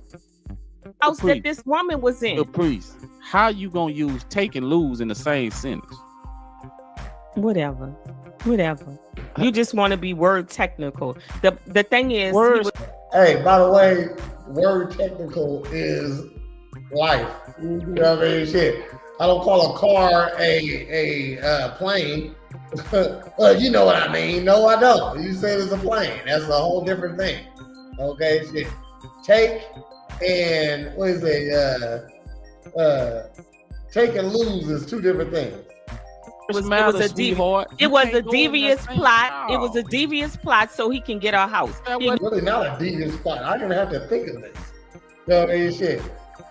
House that this woman was in. The priest, how you gonna use take and lose in the same sentence? Whatever. You just want to be word technical. The thing is, hey, by the way, word technical is life. You know what I mean? Shit. I don't call a car a plane. You know what I mean? No, I don't. You said it's a plane. That's a whole different thing. Okay, shit. Take and what is it? Take and lose is two different things. It was a devious plot. It was a devious plot so he can get our house. Really not a devious plot. I'm gonna have to think of this. You know what I mean? Shit.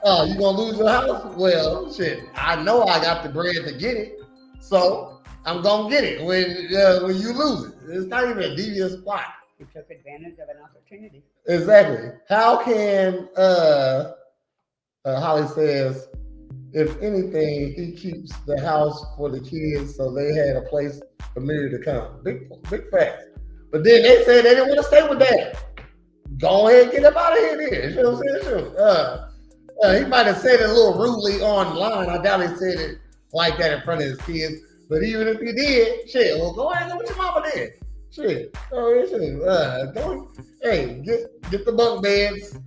Oh, you gonna lose your house? Well, shit. I know I got the bread to get it, so I'm gonna get it when you lose it. It's not even a devious plot. You took advantage of an opportunity. Exactly. How can Holly says, if anything, he keeps the house for the kids so they had a place for Mary to come. Big fact. But then they said they didn't want to stay with Dad. Go ahead and get up out of here then. You know what I'm saying? Sure. He might have said it a little rudely online. I doubt he said it like that in front of his kids. But even if he did, shit, well, go ahead and go with your mama then. Shit. Go, hey, get the bunk beds.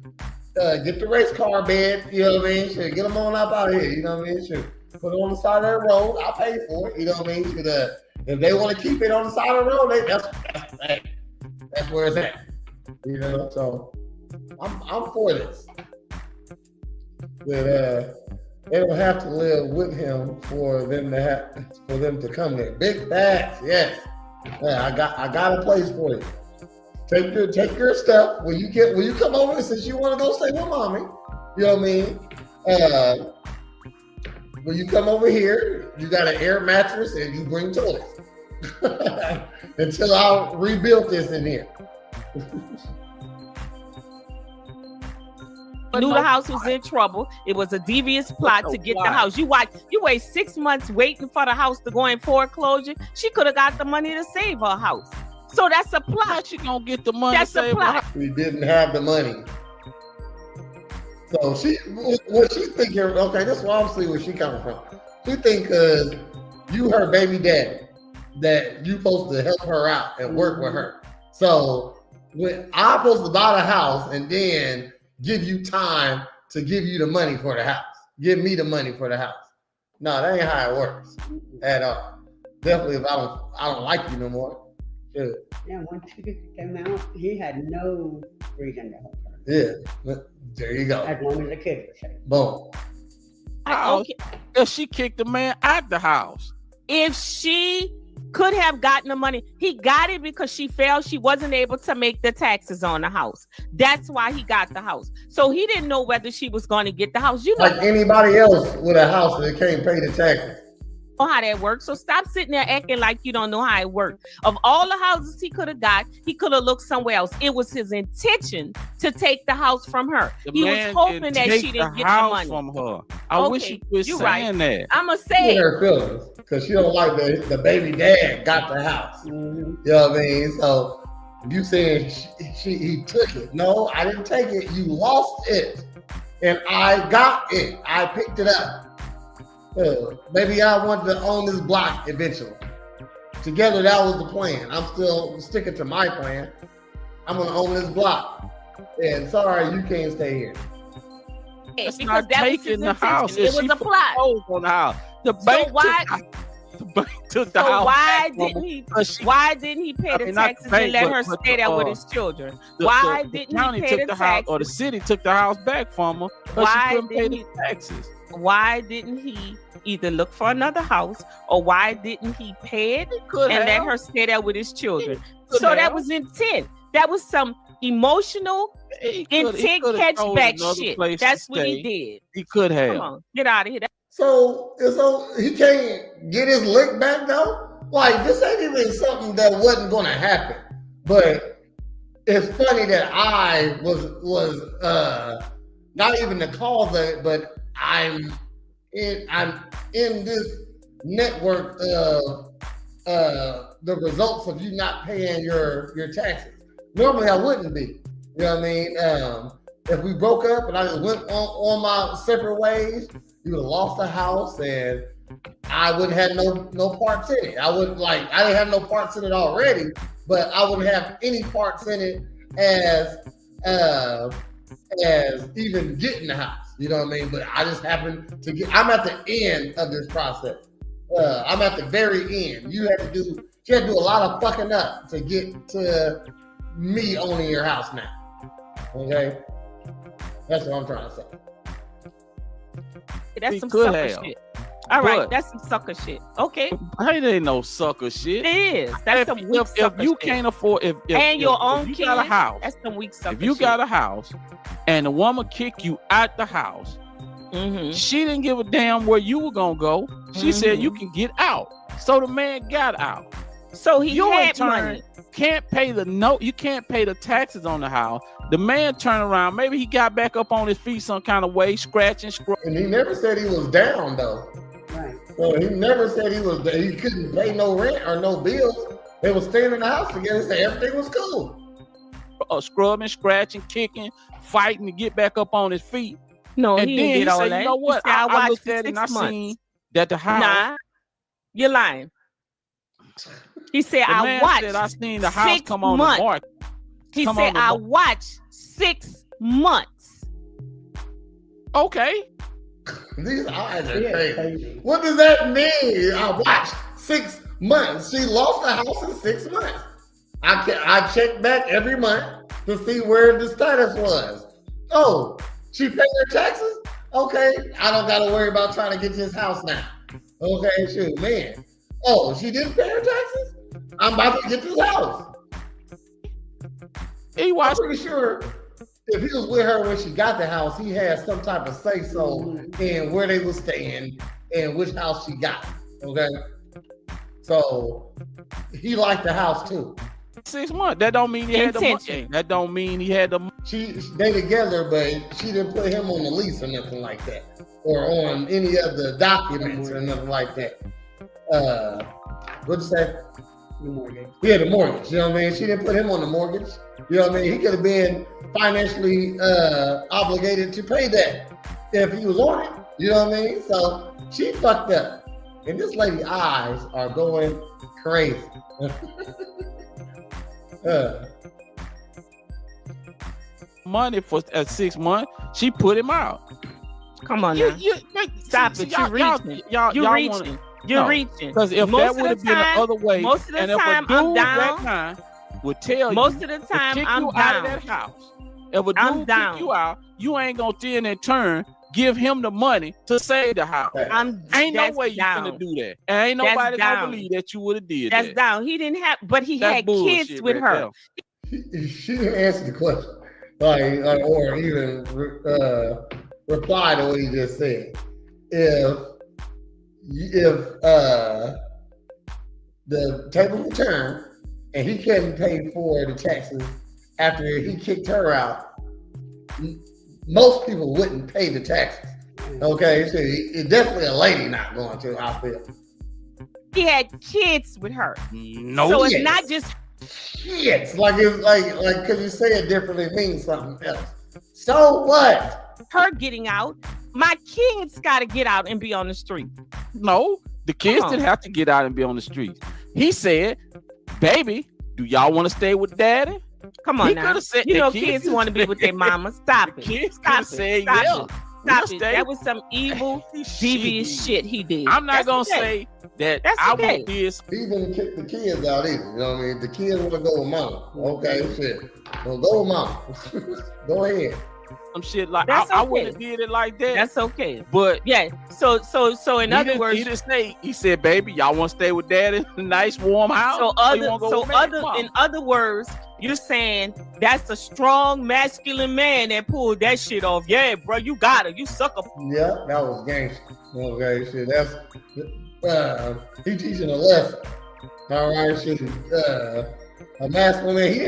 Get the race car bed, you know what I mean? Shit, get them on up out of here, you know what I mean? Shit, put it on the side of the road. I'll pay for it, you know what I mean? Shit, if they want to keep it on the side of the road, that's where it's at, you know. So I'm for this. That they don't have to live with him for them to come there. Big facts, yes. Yeah, I got a place for you. Take your stuff when you come over, since you want to go stay with mommy. You know what I mean? When you come over here, you got an air mattress and you bring toilets until I rebuild this in here. Knew the house was in trouble. It was a devious plot to get the house. You wait 6 months waiting for the house to go in foreclosure. She could have got the money to save her house. So that's a plot. How she gonna get the money? That's a plot. We didn't have the money. So what she's thinking, okay, that's why I'm seeing where she coming from. She think because you her baby daddy, that you supposed to help her out and work with her. So when I'm supposed to buy the house and then give you time to give you the money for the house. Give me the money for the house. No, that ain't how it works at all. Definitely if I don't like you no more. Yeah. Yeah, once he came out, he had no reason to help her. Yeah, there you go. As long as the kids were safe. Boom. If she kicked the man out the house. If she could have gotten the money, he got it because she failed. She wasn't able to make the taxes on the house. That's why he got the house. So he didn't know whether she was going to get the house. You know, like anybody else with a house that can't pay the taxes. Know how that works. So stop sitting there acting like you don't know how it works. Of all the houses he could have got, he could have looked somewhere else. It was his intention to take the house from her. He was hoping that she didn't get the money from her. I wish you quit saying that. I'ma say her feelings because she don't like the baby dad got the house. You know what I mean? So you saying he took it? No, I didn't take it. You lost it, and I got it. I picked it up. Maybe I wanted to own this block eventually. Together, that was the plan. I'm still sticking to my plan. I'm gonna own this block. And sorry, you can't stay here. It's not taking the house. It was a plot. On the house. The bank The bank took the So house. why back from didn't her he? because Why didn't he pay the not taxes bank, and let but- her but stay there with his children? Why the didn't county he pay took the the house, taxes? or the city took the house back from her because Why she couldn't pay didn't the he- taxes? Why didn't he either look for another house, or why didn't he pay it Could and let have. her stay there with his children? could So that have. was intent. That was some emotional intent catchback shit. That's what he did. He could have. Come on, get out of here. So he can't get his lick back though. Like this ain't even something that wasn't gonna happen. But it's funny that I was not even the cause of it, but I'm in this network of the results of you not paying your taxes. Normally I wouldn't be. You know what I mean? If we broke up and I just went on my separate ways, you would have lost the house and I wouldn't have no parts in it. I didn't have no parts in it already, but I wouldn't have any parts in it as even getting the house. You know what I mean? But I just happened to I'm at the end of this process. I'm at the very end. You had to do a lot of fucking up to get to me owning your house now. Okay? That's what I'm trying to say. That's some could sucker have. shit. All right, But- that's some sucker shit. Okay, Hey, there ain't no sucker shit. it is. That's some weak If sucker you shit. can't afford, if and your own if you kids, got a house, that's some weak sucker if you shit. got a house, and the woman kick you out the house, Mhm. she didn't give a damn where you were gonna go. She said you can get out. So the man got out. So he You in had turn money. can't pay the note. You can't pay the taxes on the house. The man turned around. Maybe he got back up on his feet some kind of way, scratching. And he never said he was down though. Right. So he never said he couldn't pay no rent or no bills. They were staying in the house together and said everything was cool. Scrubbing, scratching, kicking, fighting to get back up on his feet. No, And he then didn't he get all said, that. "You know what? He said, I watched looked for at it and I 6 months. seen that the house." Nah, you're lying. He said, The I man watched. said, "I seen the house 6 come on months. the market." He come said, on the I mar- watched 6 months. Okay. These eyes are Yeah, crazy. crazy. What does that mean? I watched 6 months. She lost the house in 6 months. I checked back every month to see where the status was. Oh, she paid her taxes? Okay, I don't got to worry about trying to get this house now. Okay, shoot, man. Oh, she didn't pay her taxes? I'm about to get this house. He I'm watched. pretty sure if he was with her when she got the house, he had some type of say-so in where they were staying and which house she got. Okay, so he liked the house too. 6 months. That don't mean he had the money. Intention. That don't mean he had the money. They together, but she didn't put him on the lease or nothing like that, or on any of the documents or nothing like that. What'd you say? The mortgage. Yeah, the mortgage. You know what I mean? She didn't put him on the mortgage. You know what I mean? He could have been financially obligated to pay that if he was on it. You know what I mean? So she fucked up. And this lady's eyes are going crazy. Money for 6 months. She put him out. Come on now. Stop it. You're reaching. You're reaching. You're reaching. Because if Most that of would the have been the time- other way, most of the and if time, a dude I'm that down. time would tell Most you of the to time, kick I'm you out of down. that house, if a I'm dude down. kick you out, you ain't gonna then in turn give him the money to save the house. Ain't no that's way you down. gonna do that. And ain't That's nobody down. gonna believe that you would have did That's that. down. He didn't have, but he That's had bullshit kids with right her. there. She didn't answer the question, or even reply to what he just said. If the table would turn and he couldn't pay for the taxes after he kicked her out, most people wouldn't pay the taxes. Okay, so it's definitely a lady not going to. I feel. He had kids with her. No, So it's yes. not just Yes, it's like because you say it differently means something else. So what? her getting out. My kids got to get out and be on the street. No, the kids Come on. didn't have to get out and be on the streets. He said, "Baby, do y'all want to stay with daddy?" Come on He now. coulda said You the know, kids kids coulda want to be with their mama. Stop it. Kids Stop could have it. said, Stop "Yeah, it. Stop it. That was some evil, devious shit he did. I'm not gonna say that that's I okay. want this. He didn't kick the kids out either. You know what I mean? The kids want to go with mama. Okay, shit. Well, go with mama. Go ahead. Some shit like That's I okay. wouldn't have did it like that. That's okay. But yeah. So in other words, he didn't say. He said, "Baby, y'all want to stay with Daddy in a nice warm house." In other words, you're saying that's a strong masculine man that pulled that shit off. Yeah, bro, you got it. You sucker. Yeah, that was gangster. Okay, shit. That's he teaching a lesson. All right, shit. A masculine man. He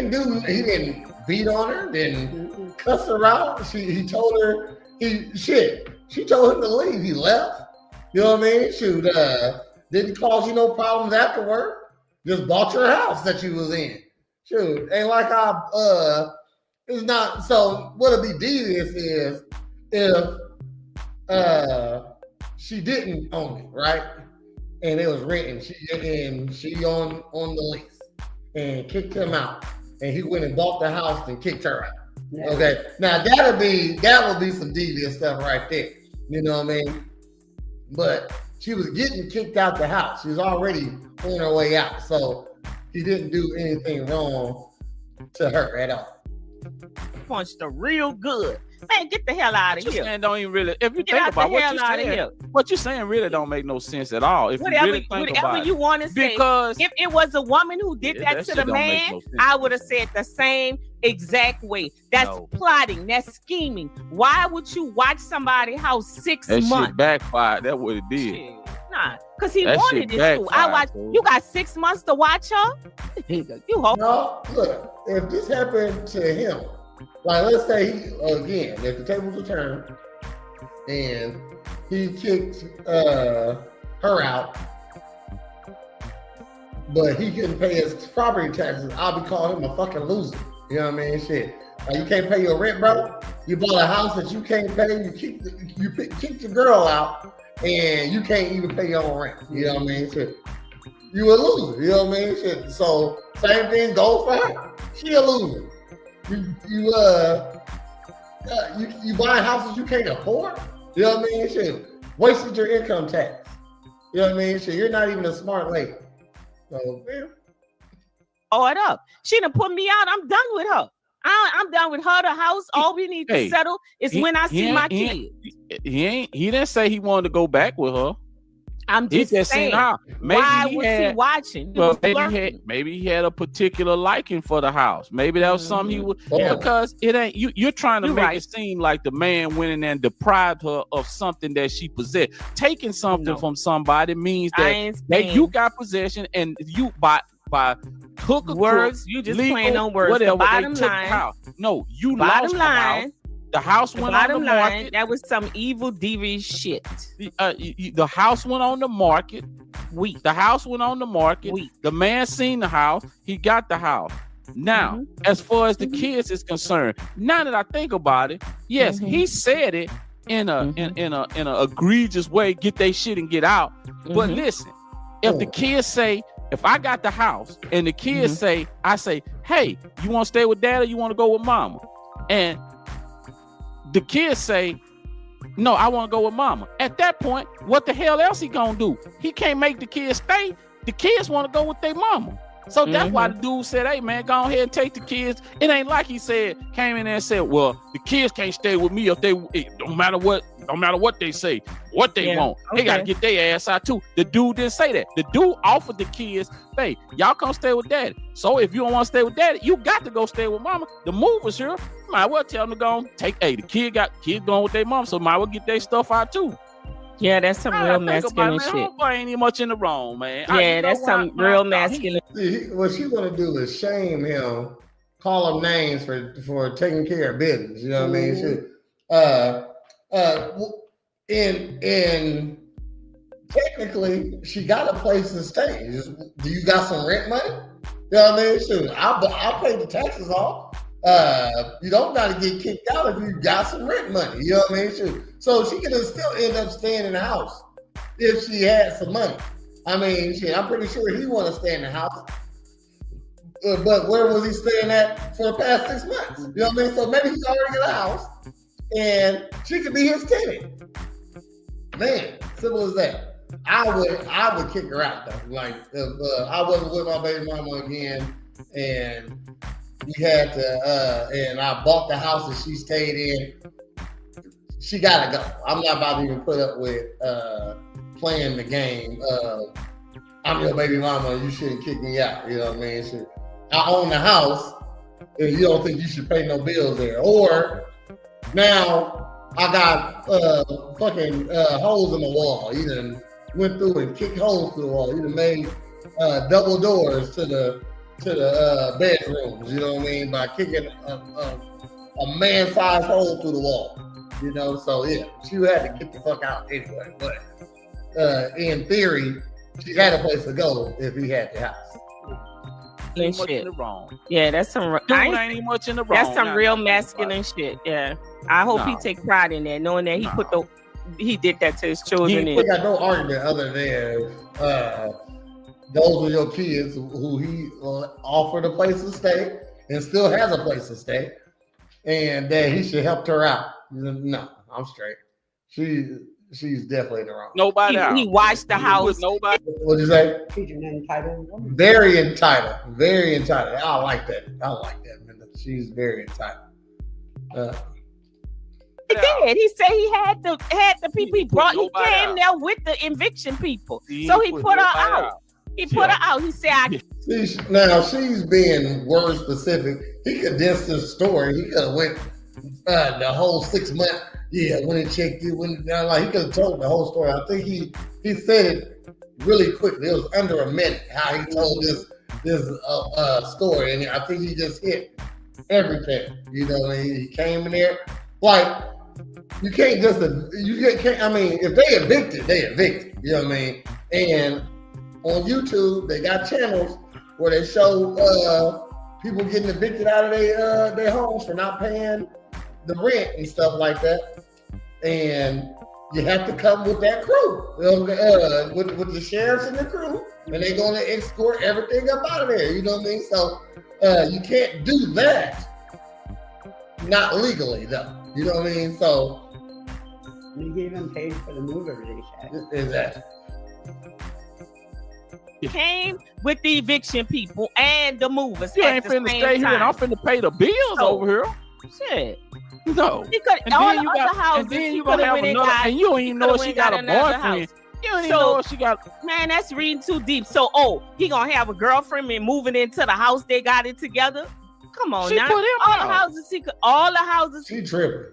didn't beat on her. Didn't cuss her out. He told her. She told him to leave. He left. You know what I mean? Shoot. Didn't cause you no problems afterward. Just bought your house that you was in. Shoot, ain't like it's not. So what'll be devious is if she didn't own it, right? And it was renting. She on the lease and kicked him out, and he went and bought the house and kicked her out. Yeah. Okay, now that would be some devious stuff right there. You know what I mean? But she was getting kicked out the house. She was already on her way out, so he didn't do anything wrong to her at all. Punched her real good. Man, get the hell out of here. Saying don't even really, if you think about what you're saying really don't make no sense at all. If whatever, you really think about you want to say, because if it was a woman who did that to the man, no I would have said the same exact way. That's plotting. That's scheming. Why would you watch somebody's house 6 months? That shit backfired. That's what it did. Shit. Nah, because he wanted it too. I watched. You got 6 months to watch her. You hope. No, look. If this happened to him, like let's say if the tables were turned and he kicked her out, but he couldn't pay his property taxes, I'll be calling him a fucking loser. You know what I mean? Shit. Like you can't pay your rent, bro. You bought a house that you can't pay. You kicked the girl out, and you can't even pay your own rent. You know what I mean? Shit. You a loser. You know what I mean? Shit. So same thing goes for her. She a loser. You buying houses you can't afford. You know what I mean? Shit. Wasted your income tax. You know what I mean? Shit. You're not even a smart lady. So man. Oh, it up. She done put me out. I'm done with her. I'm done with her. The house. All we need to settle is when I see my kids. He didn't say he wanted to go back with her. I'm just saying. Why was he watching? Well, maybe he had a particular liking for the house. Maybe that was something he would. Because it ain't you. You're trying to make it seem like the man went in and deprived her of something that she possessed. Taking something from somebody means that you got possession, and you by hook or words. You just playing on words. Whatever. The bottom line. No, you lost the house. The house went on the market. That was some evil, devious shit. The house went on the market. The house went on the market. The man seen the house. He got the house. Now, as far as the kids is concerned, now that I think about it, yes, he said it in a egregious way. Get they shit and get out. But listen, if the kids say, if I got the house and the kids say, I say, hey, you want to stay with dad or you want to go with mama? And the kids say, no, I want to go with mama. At that point, what the hell else he gonna do? He can't make the kids stay. The kids want to go with their mama. So that's why the dude said, hey man, go ahead and take the kids. It ain't like he came in there and said, well, the kids can't stay with me if no matter what they say, what they want. They gotta get their ass out too. The dude didn't say that. The dude offered the kids, hey, y'all come stay with daddy. So if you don't want to stay with daddy, you got to go stay with mama. The movers here, you might well tell them to go take, the kid going with their mom, so might well get their stuff out too. Yeah, that's some real masculine shit. Homeboy ain't even much in the wrong, man. Yeah, that's some real masculine. See, what she want to do is shame him, call him names for taking care of business. You know what I mean? And technically, she got a place to stay. Do you got some rent money? You know what I mean? Shoot, I'll pay the taxes off. You don't got to get kicked out if you got some rent money. You know what I mean? Shoot. So she could still end up staying in the house if she had some money. I mean, shit, I'm pretty sure he want to stay in the house. But where was he staying at for the past 6 months? You know what I mean? So maybe he's already in the house. and she could be his tenant. Man, simple as that. I would kick her out though. Like if I wasn't with my baby mama again, and we had to, and I bought the house that she stayed in, she gotta go. I'm not about to even put up with playing the game. I'm your baby mama. You shouldn't kick me out. You know what I mean? I own the house, and you don't think you should pay no bills there. Or now I got fucking holes in the wall. You done went through and kicked holes through the wall. You done made double doors to the bedrooms. You know what I mean? By kicking a man-sized hole through the wall. You know, so yeah, she had to get the fuck out anyway. But in theory, she had a place to go if he had the house. Ain't much in the wrong. Yeah, that's some. Ain't even much in the wrong. That's some real masculine shit. Yeah, I hope he take pride in that, knowing that he did that to his children. He got no argument other than those are your kids who he offered a place to stay and still has a place to stay, and that he should help her out. No, I'm straight. She's definitely in the wrong. Nobody. He watched the house. Nobody. What'd you say? She's an entitled woman. Very entitled. Very entitled. I like that. Man. She's very entitled. He did. He said he had the people he brought. He came there with the eviction people, so he put her out. He put her out. He said, Now she's being word specific. He condensed his story. He could have went the whole 6 months. Yeah, when it checked it, like he could have told the whole story. I think he said it really quickly. It was under a minute how he told this story, and I think he just hit everything. You know, he came in there like you can't just I mean, if they evicted, they evicted. You know what I mean? And on YouTube, they got channels where they show people getting evicted out of their homes for not paying the rent and stuff like that. And you have to come with that crew, with the sheriffs and the crew, and they're going to escort everything up out of there. You know what I mean? So you can't do that, not legally though. You know what I mean? So he even paid for the move release. Exactly. came with the eviction people and the movers. You ain't finna stay here and I'm finna pay the bills over here. Shit. No. He could, and all then you the got, other houses, and then you gonna have another, and you don't even know if she got a boyfriend. You don't even know if she got. Man, that's reading too deep. So, he gonna have a girlfriend and moving into the house they got it together. Come on, she now. Put him out. All the houses. She tripping.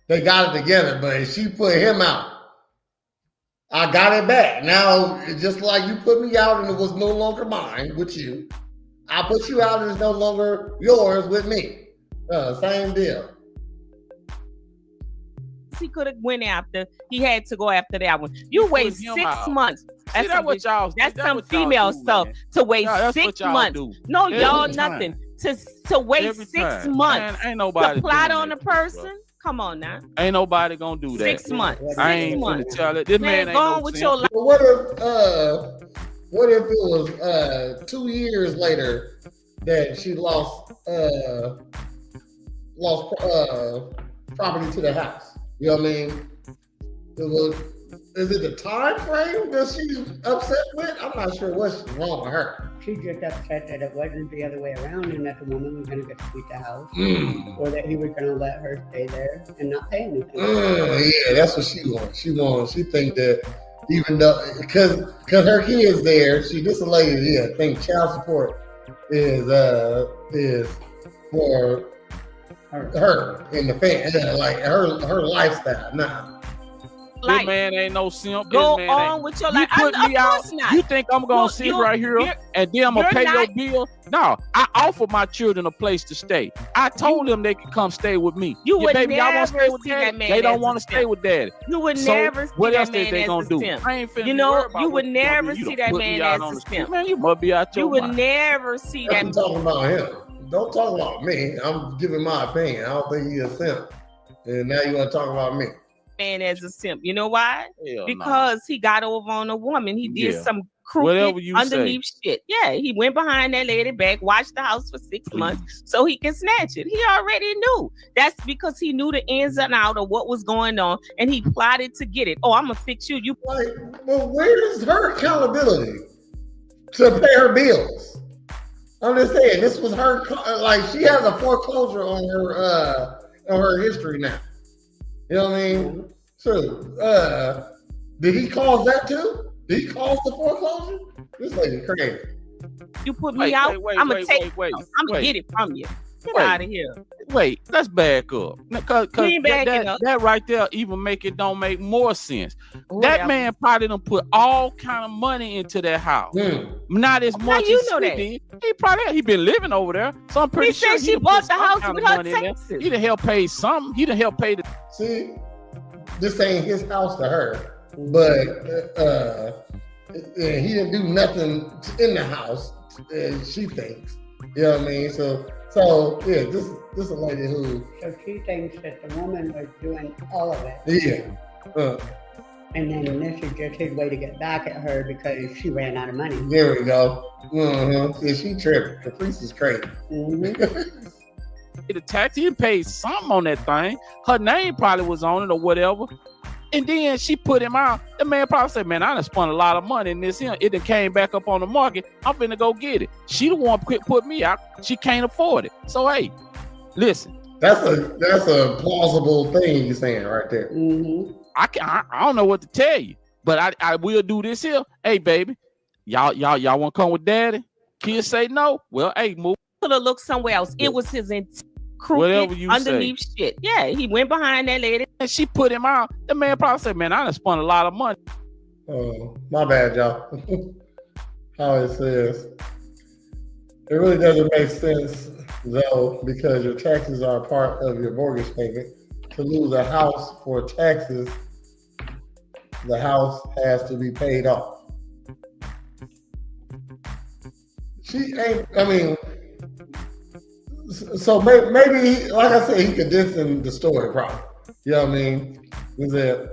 They got it together, but she put him out. I got it back. Now, just like you put me out and it was no longer mine with you, I put you out and it's no longer yours with me. Same deal. He could have went after. He had to go after that one. You wait 6 months. That's what y'all. That's some female stuff. To wait 6 months. No, y'all nothing. To wait 6 months. Man, ain't nobody to plot on a person. Come on now. Ain't nobody gonna do that. 6 months. I ain't gonna tell it. This man ain't go no with your life. What if it was 2 years later that she lost property to the house? You know what I mean? Is it the time frame that she's upset with? I'm not sure what's wrong with her. She's just upset that it wasn't the other way around and that the woman was going to get to keep the house or that he was going to let her stay there and not pay anything. Yeah, that's what she wants. She think that even though, because her kid's there, this a lady, I think child support is for her in the family, like her lifestyle. Nah. This man ain't no simp. Go on with your life. You put me out. You think I'm gonna sit right here and then I'm gonna pay your bill? No, I offer my children a place to stay. I told them they could come stay with me. You would baby, never I want to stay with see daddy. that man. They don't want to stay with daddy. You would never see what that else man they gonna do? I ain't finna you know, you would never see that man as a simp. Man, you must be out your mind. You would mind. never see that. I'm talking about him. Don't talk about me. I'm giving my opinion. I don't think he's a simp. And now you want to talk about me. Man as a simp. You know why? Because he got over on a woman. He did some crooked underneath shit. Yeah, he went behind that lady back, watched the house for 6 months so he can snatch it. He already knew. That's because he knew the ins and outs of what was going on, and he plotted to get it. Oh, I'm gonna fix you. You like, well, where's her accountability to pay her bills? I'm just saying, this was her. Like, she has a foreclosure on her history now. You know what I mean? So, did he cause that too? Did he cause the foreclosure? This lady crazy. You put me out, I'm gonna take it. I'm gonna get it from you. Get out of here. Wait, let's back up. Cause that right there even don't make more sense. That man probably done put all kind of money into that house. Not as much as she did. He been living over there. So I'm pretty sure she bought the house with her taxes. He done help pay something. He done help pay the. See, this ain't his house to her, but he didn't do nothing in the house. She thinks. You know what I mean? So yeah, this is a lady who. So she thinks that the woman was doing all of it. Yeah. And then this is just his way to get back at her because she ran out of money. There we go. Yeah, she tripped. Caprice is crazy. The tax, he paid something on that thing. Her name probably was on it or whatever. And then she put him out. The man probably said, man, I done spent a lot of money in this here. It done came back up on the market. I'm finna go get it. She the one put me out. She can't afford it. So hey, listen. That's a plausible thing you're saying right there. I don't know what to tell you, but I will do this here. Hey, baby, y'all want to come with daddy? Kids say no. Well, hey, move. Could have looked somewhere else. It was his crooked underneath shit. Yeah, he went behind that lady. And she put him out. The man probably said, man, I done spent a lot of money. Oh, my bad, y'all. How it says. It really doesn't make sense, though, because your taxes are a part of your mortgage payment. To lose a house for taxes, the house has to be paid off. She ain't, I mean, so maybe, like I said, he condensed in the story probably. You know what I mean? Is that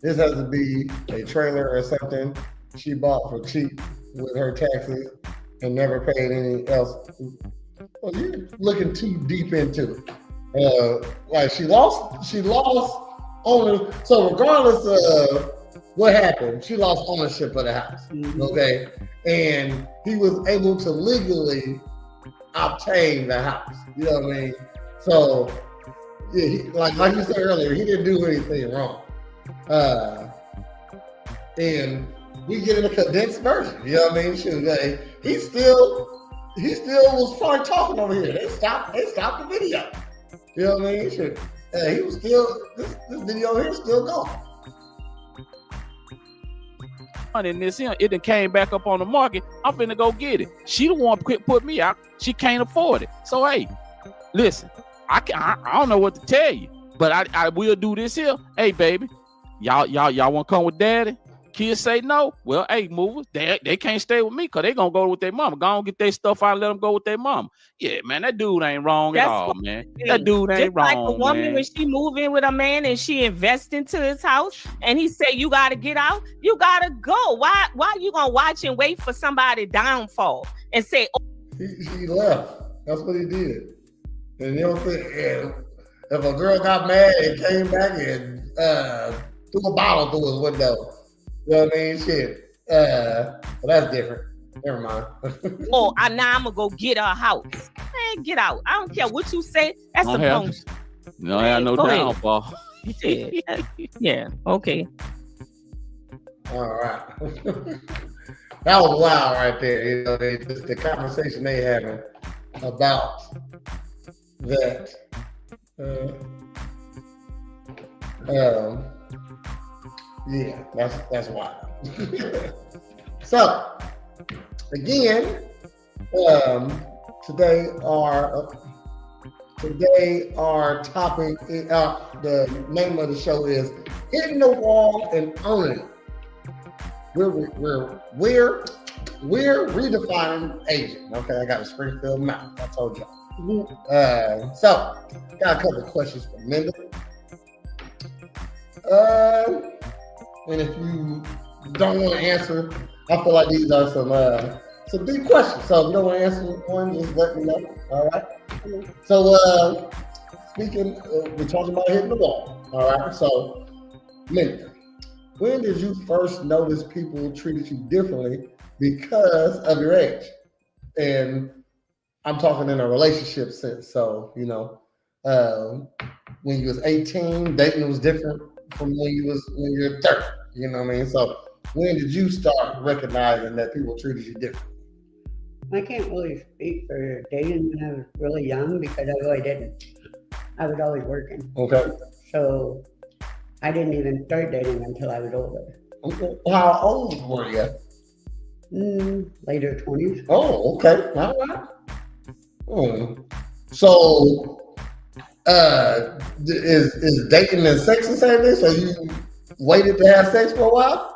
this has to be a trailer or something she bought for cheap with her taxes and never paid any else. Well, you're looking too deep into it. Like she lost owner. So regardless of what happened, she lost ownership of the house. Okay, and he was able to legally obtain the house. You know what I mean? So yeah, like you said earlier, he didn't do anything wrong. And we get in a condensed version. You know what I mean? He still was probably talking over here. They stopped the video. You know what I mean? He was still this video here still going. In this here, it done came back up on the market. I'm finna go get it. She the one put me out. She can't afford it. So hey, listen, I don't know what to tell you, but I will do this here. Hey, baby, y'all want to come with daddy? Kids say no. Well, hey, movers, they can't stay with me because they gonna go with their mama. Go on, get their stuff out and let them go with their mama. Yeah, man, that dude ain't wrong at all, man. That dude ain't wrong, like a woman, man. When she move in with a man and she invest into his house and he say you gotta get out, you gotta go. Why you gonna watch and wait for somebody downfall and say, oh. He left. That's what he did. And you don't think if a girl got mad and came back and threw a bottle through his window. You know what I mean? Shit. Well, that's different. Never mind. Now I'm gonna go get her house. Man, get out. I don't care what you say. That's a bonus. No, I have no downfall. Yeah. Okay. All right. That was wild right there. You know, just the conversation they having about that. Yeah, that's wild. So, again, today our topic, the name of the show is Hitting the Wall and Owning It. We're redefining aging. Okay, I got a Springfield mouth. I told y'all. So, got a couple of questions for Linda. And if you don't want to answer, I feel like these are some deep questions. So if you don't want to answer one, just let me know. All right. So speaking, we're talking about hitting the wall. All right. So, Minka, when did you first notice people treated you differently because of your age? And I'm talking in a relationship sense. So, when you was 18, dating was different from when you're 30. You know what I mean? So when did you start recognizing that people treated you different? I can't really speak for dating when I was really young because I really didn't. I was always working. Okay. So I didn't even start dating until I was older. Okay. How old were you? Later 20s. Oh, okay. All right. So is dating and sex the same thing? So you waited to have sex for a while?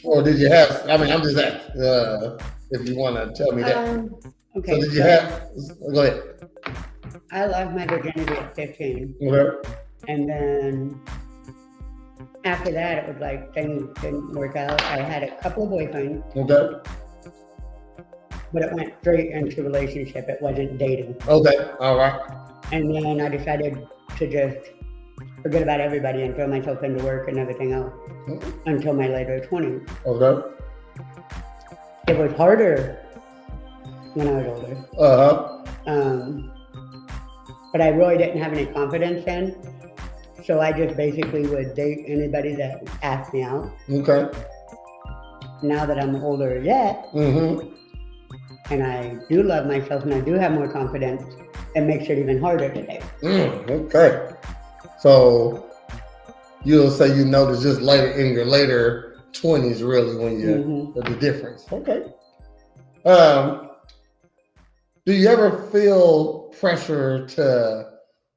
Or did you have, I'm just asking if you want to tell me that. Okay. So did you have, go ahead. I lost my virginity at 15. Okay. And then after that, it was like things didn't work out. I had a couple of boyfriends. Okay. But it went straight into relationship. It wasn't dating. Okay. All right. And then I decided to just forget about everybody and throw myself into work and everything else until my later 20s. Okay. It was harder when I was older. But I really didn't have any confidence then. So I just basically would date anybody that asked me out. Okay. Now that I'm older and I do love myself and I do have more confidence, it makes it even harder to date. Okay. So you'll say you notice just later in your later 20s really when you the difference. Okay. Do you ever feel pressure to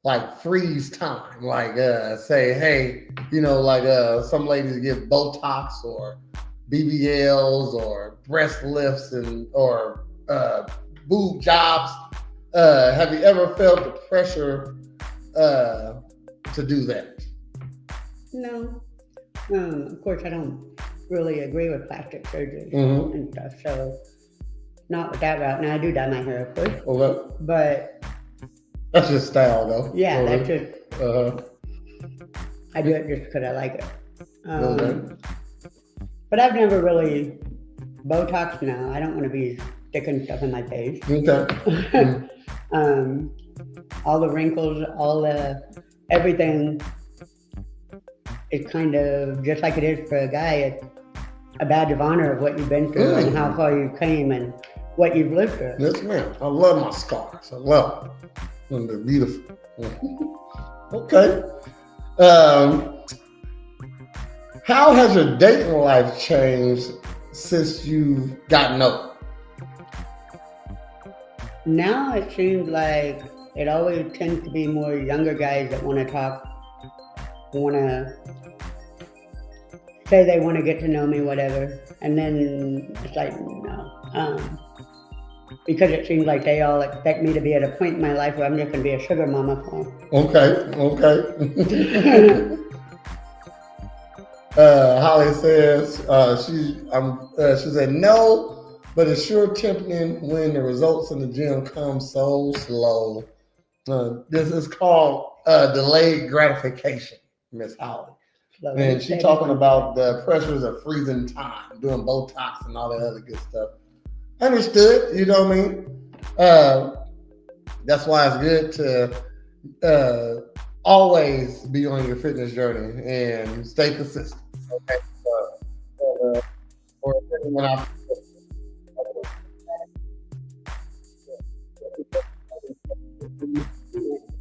like freeze time? Like say, hey, some ladies get Botox or BBLs or breast lifts or boob jobs. Have you ever felt the pressure to do that? No. Of course, I don't really agree with plastic surgery and stuff, so not with that route. Now, I do dye my hair, of course. Okay. But that's just style, though. Yeah, that's just. I do it just because I like it. But I've never really Botox. No, I don't want to be sticking stuff in my face. Okay. All the wrinkles, everything is kind of just like it is for a guy. It's a badge of honor of what you've been through and how far you came and what you've lived through. Yes, ma'am. I love my scars. I love them. They're beautiful. Okay. How has your dating life changed since you've gotten older? Now it seems like it always tends to be more younger guys that want to talk, want to say they want to get to know me, whatever. And then it's like, no. Because it seems like they all expect me to be at a point in my life where I'm just going to be a sugar mama for them. Okay. Holly says she said no, but it's sure tempting when the results in the gym come so slow. This is called delayed gratification, Miss Holly. And she's talking about the pressures of freezing time, doing Botox and all that other good stuff. Understood, you know what I mean? That's why it's good to always be on your fitness journey and stay consistent. Okay. When I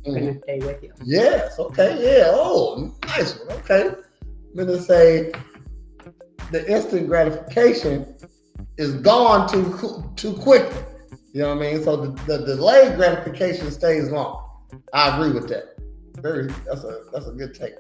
gonna stay with you. Yes, okay, yeah. Oh, nice one. Okay. I'm gonna say the instant gratification is gone too quickly. You know what I mean? So the delayed gratification stays long. I agree with that. That's a good take.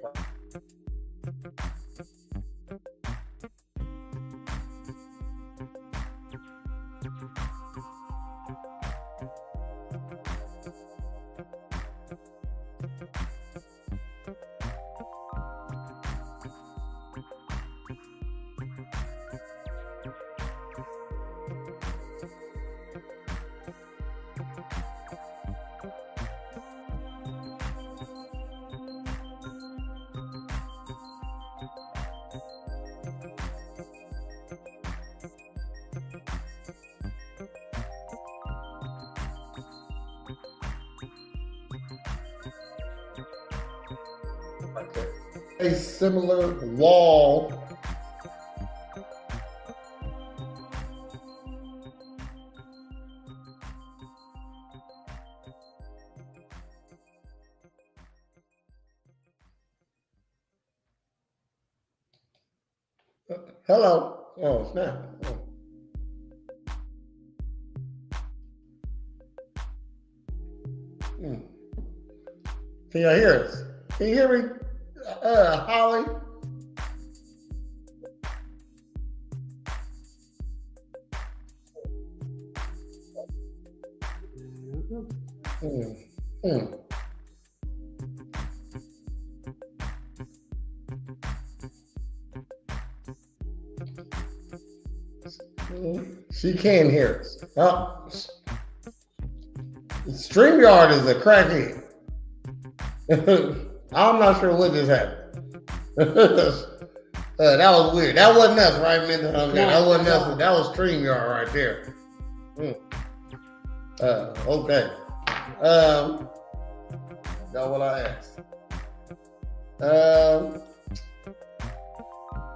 a similar wall. Hello. Oh, snap. Oh. Can y'all hear us? Can you hear me, Holly? She can hear us. Oh. StreamYard is a crackhead. I'm not sure what just happened. That was weird. That wasn't us, right, Minda? That wasn't us. That was StreamYard right there. Okay. That's what I asked.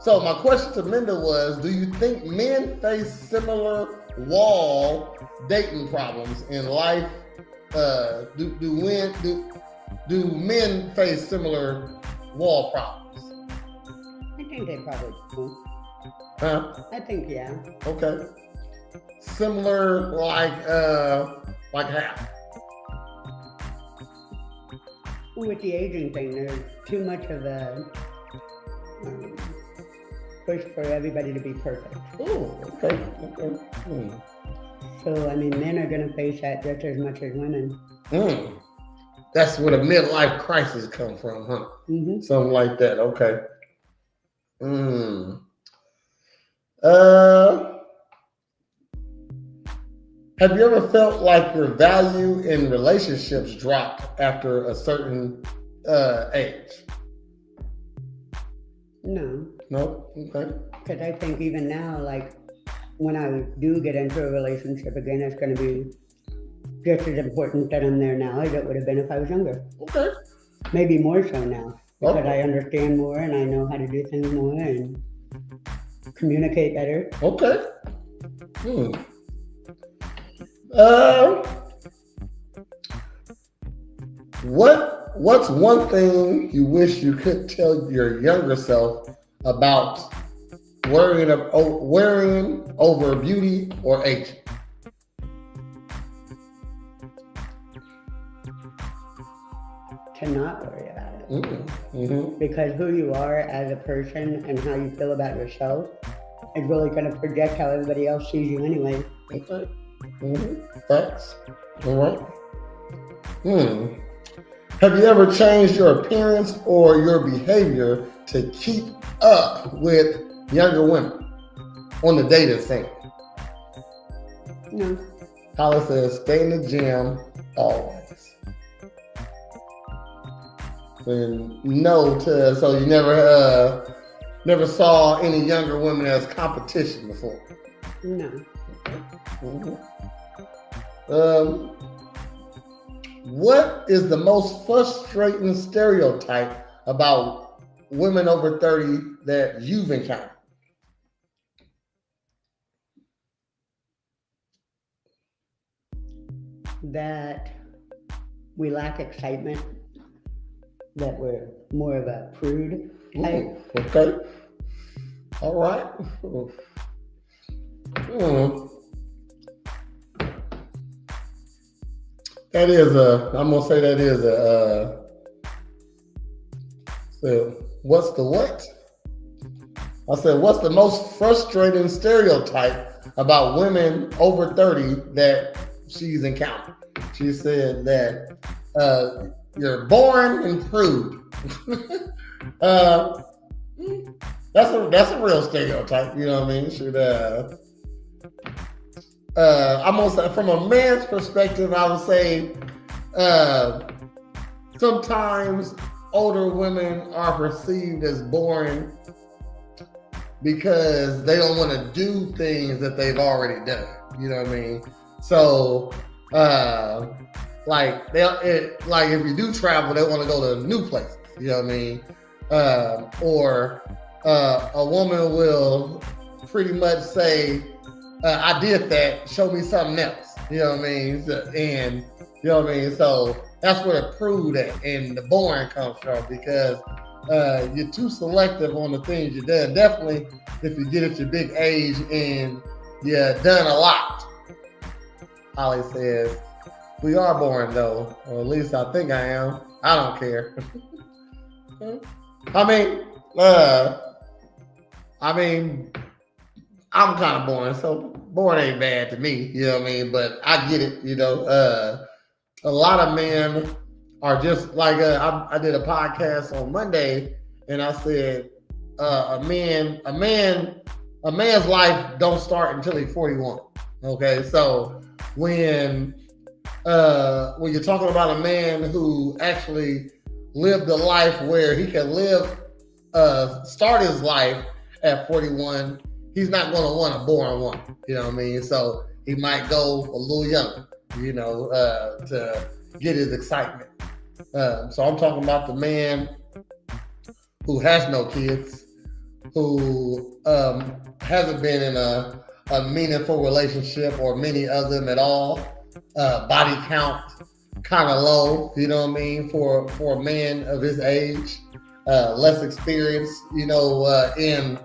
So my question to Minda was, do you think men face similar wall dating problems in life? Do men face similar wall problems? I think they probably do. Huh? I think, yeah. Okay. Similar, like how? With the aging thing, there's too much of a push for everybody to be perfect. Oh, okay. So, I mean, men are going to face that just as much as women. That's where the midlife crisis come from, huh? Mm-hmm. Something like that. Okay. Have you ever felt like your value in relationships dropped after a certain age? No. No? Okay. Because I think even now, like, when I do get into a relationship again, it's going to be just as important that I'm there now as it would have been if I was younger. Okay. Maybe more so now, because I understand more and I know how to do things more and communicate better. Okay. What's one thing you wish you could tell your younger self about worrying over beauty or aging? To not worry about it. Because who you are as a person and how you feel about yourself is really going to project how everybody else sees you anyway. Okay. Thanks. All right. Have you ever changed your appearance or your behavior to keep up with younger women on the dating scene? No. Holly says, stay in the gym always. And so you never saw any younger women as competition before? No. What is the most frustrating stereotype about women over 30 that you've encountered? That we lack excitement, that we're more of a prude type. Okay. All right. I'm going to say that is so what's the what? I said, what's the most frustrating stereotype about women over 30 that she's encountered? She said that you're boring and prude. That's a real stereotype, you know what I mean? I'm gonna say, from a man's perspective, I would say sometimes older women are perceived as boring because they don't want to do things that they've already done. You know what I mean? So, like if you do travel, they want to go to new places. You know what I mean? or a woman will pretty much say, I did that, show me something else. You know what I mean? And you know what I mean? So that's where the prude at and the boring comes from, because you're too selective on the things you've done. Definitely if you get at your big age and you've done a lot. Holly says, we are boring though, or at least I think I am. I don't care. I mean, I'm kind of boring, so boring ain't bad to me, you know what I mean? But I get it, you know. A lot of men are just like, I did a podcast on Monday, and I said, a man's life don't start until he's 41. Okay, so when you're talking about a man who actually lived a life where he can start his life at 41, he's not going to want a boring one. You know what I mean? So he might go a little younger, you know, to get his excitement. So I'm talking about the man who has no kids, who hasn't been in a meaningful relationship or many of them at all. Body count kind of low, you know what I mean, for a man of his age, less experience, you know, in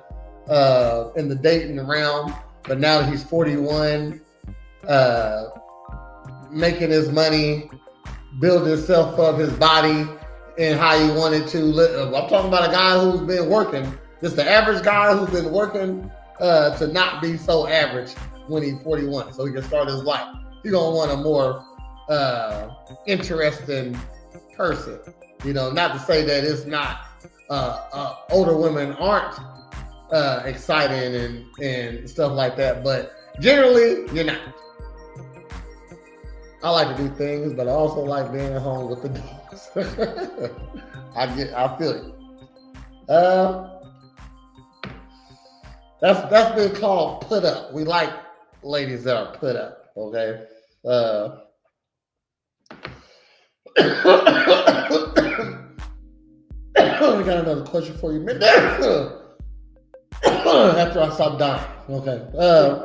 the dating realm. But now that he's 41, making his money, build himself up, his body, and how he wanted to live. I'm talking about a guy who's been working, just the average guy who's been working to not be so average when he's 41, so he can start his life. He's gonna want a more interesting person. You know, not to say that it's not older women aren't exciting and stuff like that, but generally you're not. I like to do things, but I also like being at home with the dogs. I feel you. That's been called put up. We like ladies that are put up, okay? I got another question for you. After I stop dying, okay?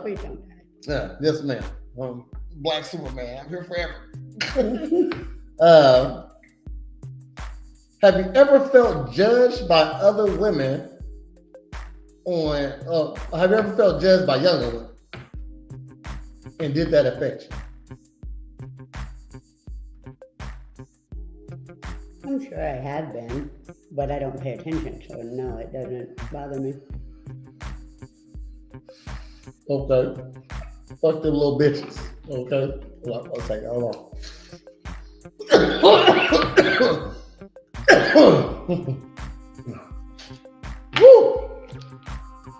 Please don't die. Yeah, yes, ma'am. Black Superman. I'm here forever. Have you ever felt judged by other women have you ever felt judged by younger women? And did that affect you? I'm sure I have been, but I don't pay attention, so no, it doesn't bother me. Okay. Fuck them little bitches. Okay. Okay, hold on. Woo!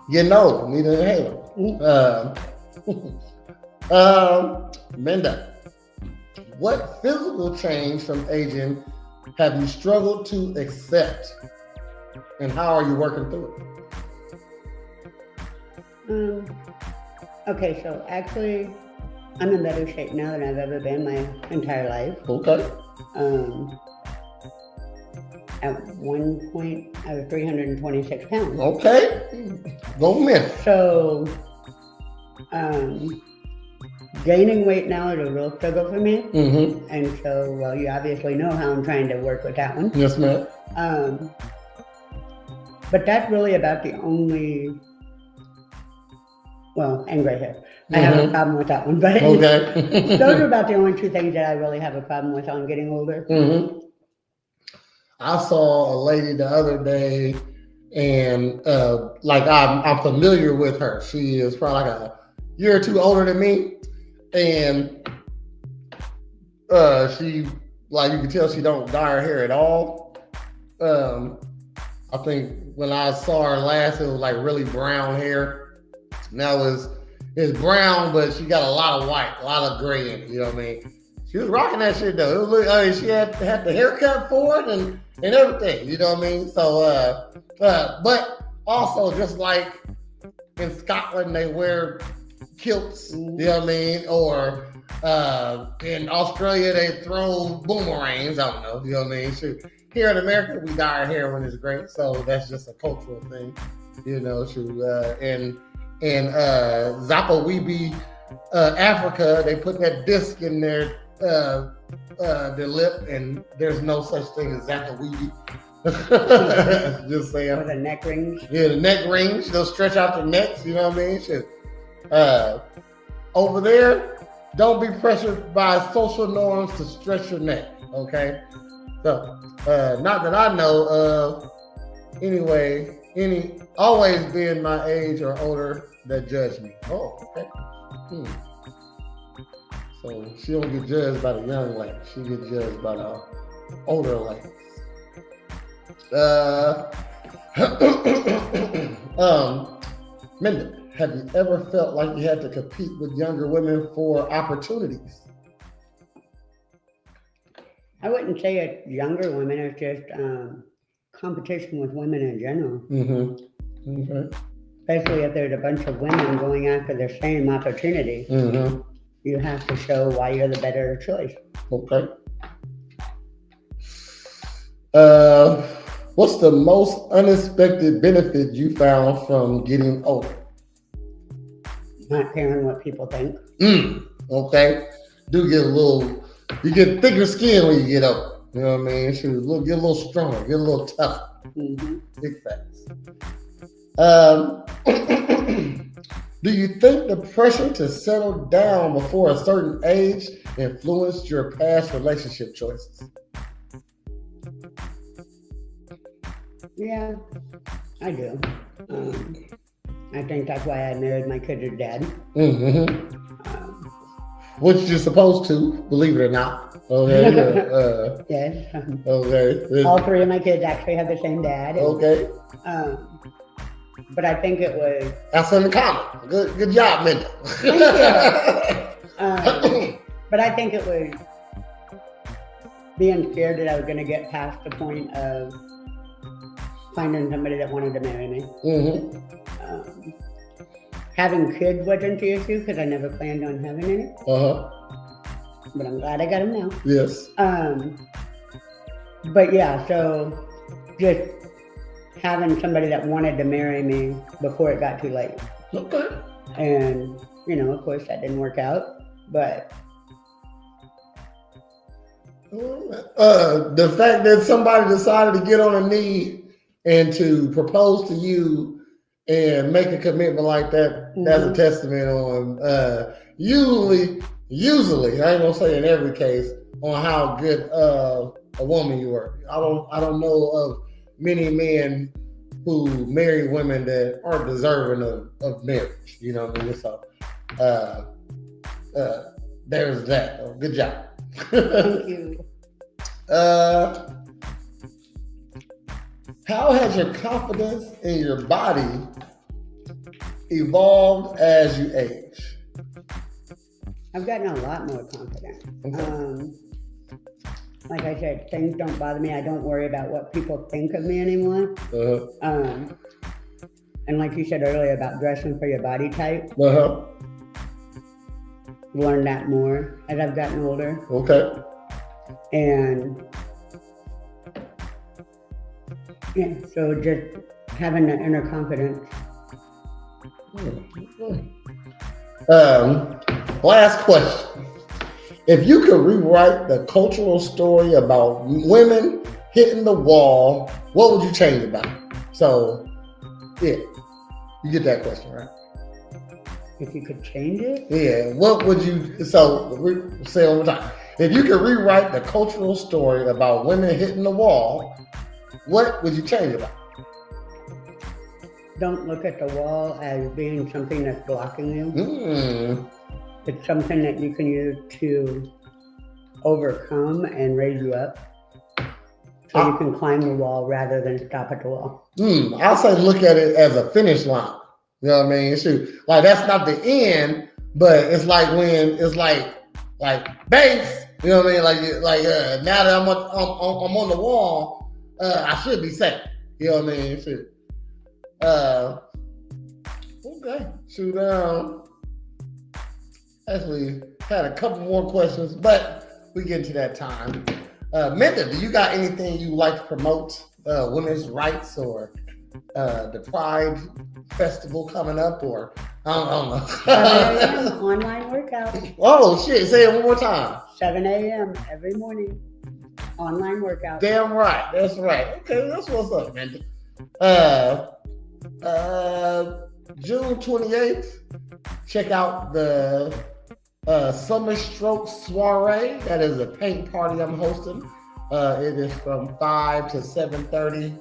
You know, me to inhale. Minda, what physical change from aging have you struggled to accept, and how are you working through it? Okay, so actually, I'm in better shape now than I've ever been my entire life. Okay. At one point, I was 326 pounds. Okay. Go miss. So, gaining weight now is a real struggle for me. Mm-hmm. And so, well, you obviously know how I'm trying to work with that one. Yes, ma'am. But that's really about the only, well, and gray hair. I Mm-hmm. have a problem with that one, but Okay. those are about the only two things that I really have a problem with on getting older. Mm-hmm. I saw a lady the other day, and I'm familiar with her. She is probably like a year or two older than me, and she, like, you can tell she don't dye her hair at all. I think when I saw her last, it was like really brown hair. Now it's brown, but she got a lot of white, a lot of gray in it. You know what I mean? She was rocking that shit though. It was, she had the haircut for it and everything. You know what I mean? So, but also just like in Scotland, they wear kilts. You know what I mean? Or In Australia, they throw boomerangs. I don't know. You know what I mean? Shoot. Here in America, we dye our hair when it's great, so that's just a cultural thing. You know, in Zapaweeby, Africa, they put that disc in their lip, and there's no such thing as Zapaweeby. Just saying. Or the neck rings. Yeah, the neck rings. They'll stretch out their necks. You know what I mean? Shit. Over there, don't be pressured by social norms to stretch your neck. Okay. So, not that I know of. Anyway, always being my age or older that judge me. Oh, okay. So she don't get judged by the young ladies. She gets judged by the older ladies. Minda, have you ever felt like you had to compete with younger women for opportunities? I wouldn't say it's younger women. It's just competition with women in general. Mm-hmm. Okay. Especially if there's a bunch of women going after the same opportunity. Mm-hmm. You have to show why you're the better choice. Okay. What's the most unexpected benefit you found from getting older? Not caring what people think. Okay. You get thicker skin when you get older. You know what I mean? Get a little stronger, get a little tougher. Mm-hmm. Big facts. Do you think the pressure to settle down before a certain age influenced your past relationship choices? Yeah, I do. I think that's why I married my kid's dad. Mm-hmm. Which you're supposed to, believe it or not. Okay. Yes. Okay. All three of my kids actually have the same dad. Okay. But I think it was. That's in common. Good job, Minda. Thank you. But I think it was being scared that I was going to get past the point of finding somebody that wanted to marry me. Mm-hmm. Having kids wasn't the issue because I never planned on having any. Uh-huh. But I'm glad I got them now. Yes. But yeah, so just having somebody that wanted to marry me before it got too late. Okay. And, of course that didn't work out, but. The fact that somebody decided to get on a knee and to propose to you and make a commitment like that, that's a testament on usually, I ain't gonna say in every case, on how good a woman you were. I don't know of many men who marry women that aren't deserving of marriage. You know what I mean? So there's that. Good job. Thank you. How has your confidence in your body evolved as you age? I've gotten a lot more confident. Okay. Like I said, things don't bother me. I don't worry about what people think of me anymore. And like you said earlier about dressing for your body type, learned that more as I've gotten older. Okay. And yeah, so just having that inner confidence. Last question. If you could rewrite the cultural story about women hitting the wall, what would you change about it? So, yeah, you get that question, right? If you could change it? Yeah, what would you, say one more time. If you could rewrite the cultural story about women hitting the wall, what would you change about it? Don't look at the wall as being something that's blocking you. It's something that you can use to overcome and raise you up. So you can climb the wall rather than stop at the wall. I'll say look at it as a finish line. You know what I mean? Shoot, like that's not the end, but it's like when it's like base. You know what I mean? Like now that I'm on the wall, I should be safe. You know what I mean? Shoot. Okay. Shoot. Actually, had a couple more questions, but we get to that time. Minda, do you got anything you like to promote? Women's rights or the Pride Festival coming up, or I don't know. 7 a.m. online workout. Oh shit! Say it one more time. 7 a.m. every morning. Online workout. Damn right. That's right. Okay, that's what's up, Minda. June 28th. Check out the Summer Stroke Soiree. That is a paint party I'm hosting. It is from 5 to 7:30.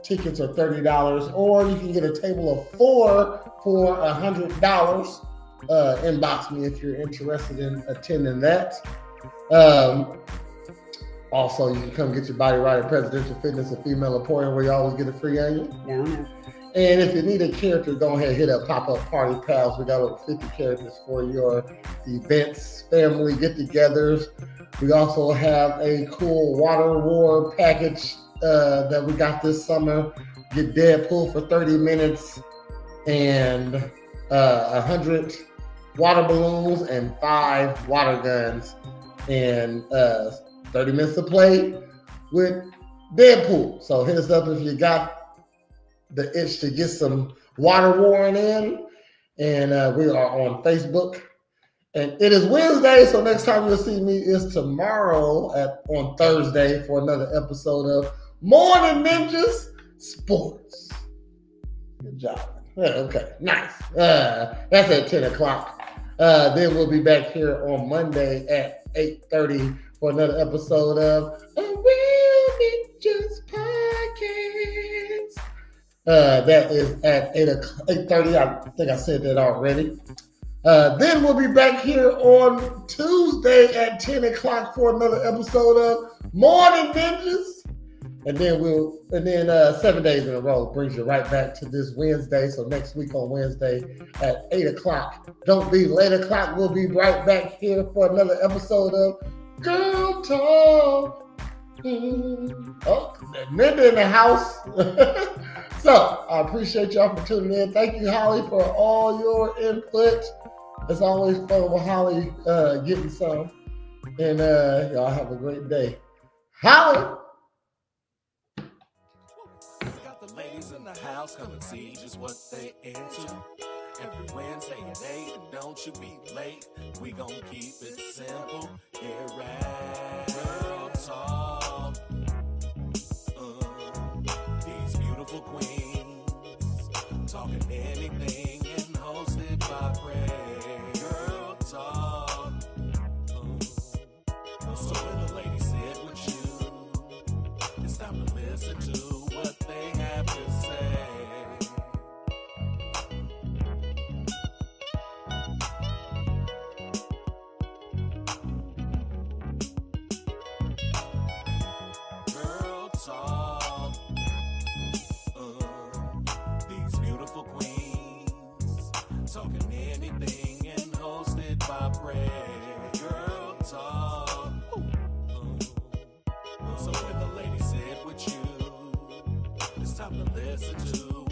Tickets are $30, or you can get a table of 4 for $100. Inbox me if you're interested in attending that. Also, you can come get your body right at Presidential Fitness and Female Emporium, where you always get a free annual. Yeah. And if you need a character, go ahead and hit up Pop-Up Party Pals. We got over 50 characters for your events, family get-togethers. We also have a cool Water War package that we got this summer. Get Deadpool for 30 minutes and 100 water balloons and 5 water guns and 30 minutes to play with Deadpool. So hit us up if you got the itch to get some water warring in. And we are on Facebook. And it is Wednesday, so next time you'll see me is tomorrow on Thursday for another episode of Morning Ninjas Sports. Good job. Yeah, okay, nice. That's at 10 o'clock. Then we'll be back here on Monday at 8:30 for another episode of A Real Ninjas Podcast. That is at 8:30. I think I said that already. Then we'll be back here on Tuesday at 10 o'clock for another episode of Morning Ninjas. And then 7 days in a row brings you right back to this Wednesday. So next week on Wednesday at 8 o'clock. Don't be late o'clock. We'll be right back here for another episode of Girl Talk. Oh, Minda in the house. So I appreciate y'all for tuning in. Thank you, Holly, for all your input. It's always fun with Holly getting some. And y'all have a great day. Holly! Ladies in the house, come and see just what they into. Every Wednesday at 8, and don't you be late. We gon' keep it simple here at Girl Talk. These beautiful queens talking anything and hosted by Prez. Girl Talk. So when the ladies sit with you, it's time to listen to what they have to say. Girl Talk. These beautiful queens talking anything and hosted by Prez. Girl Talk. So when the ladies sit with you, it's time to listen to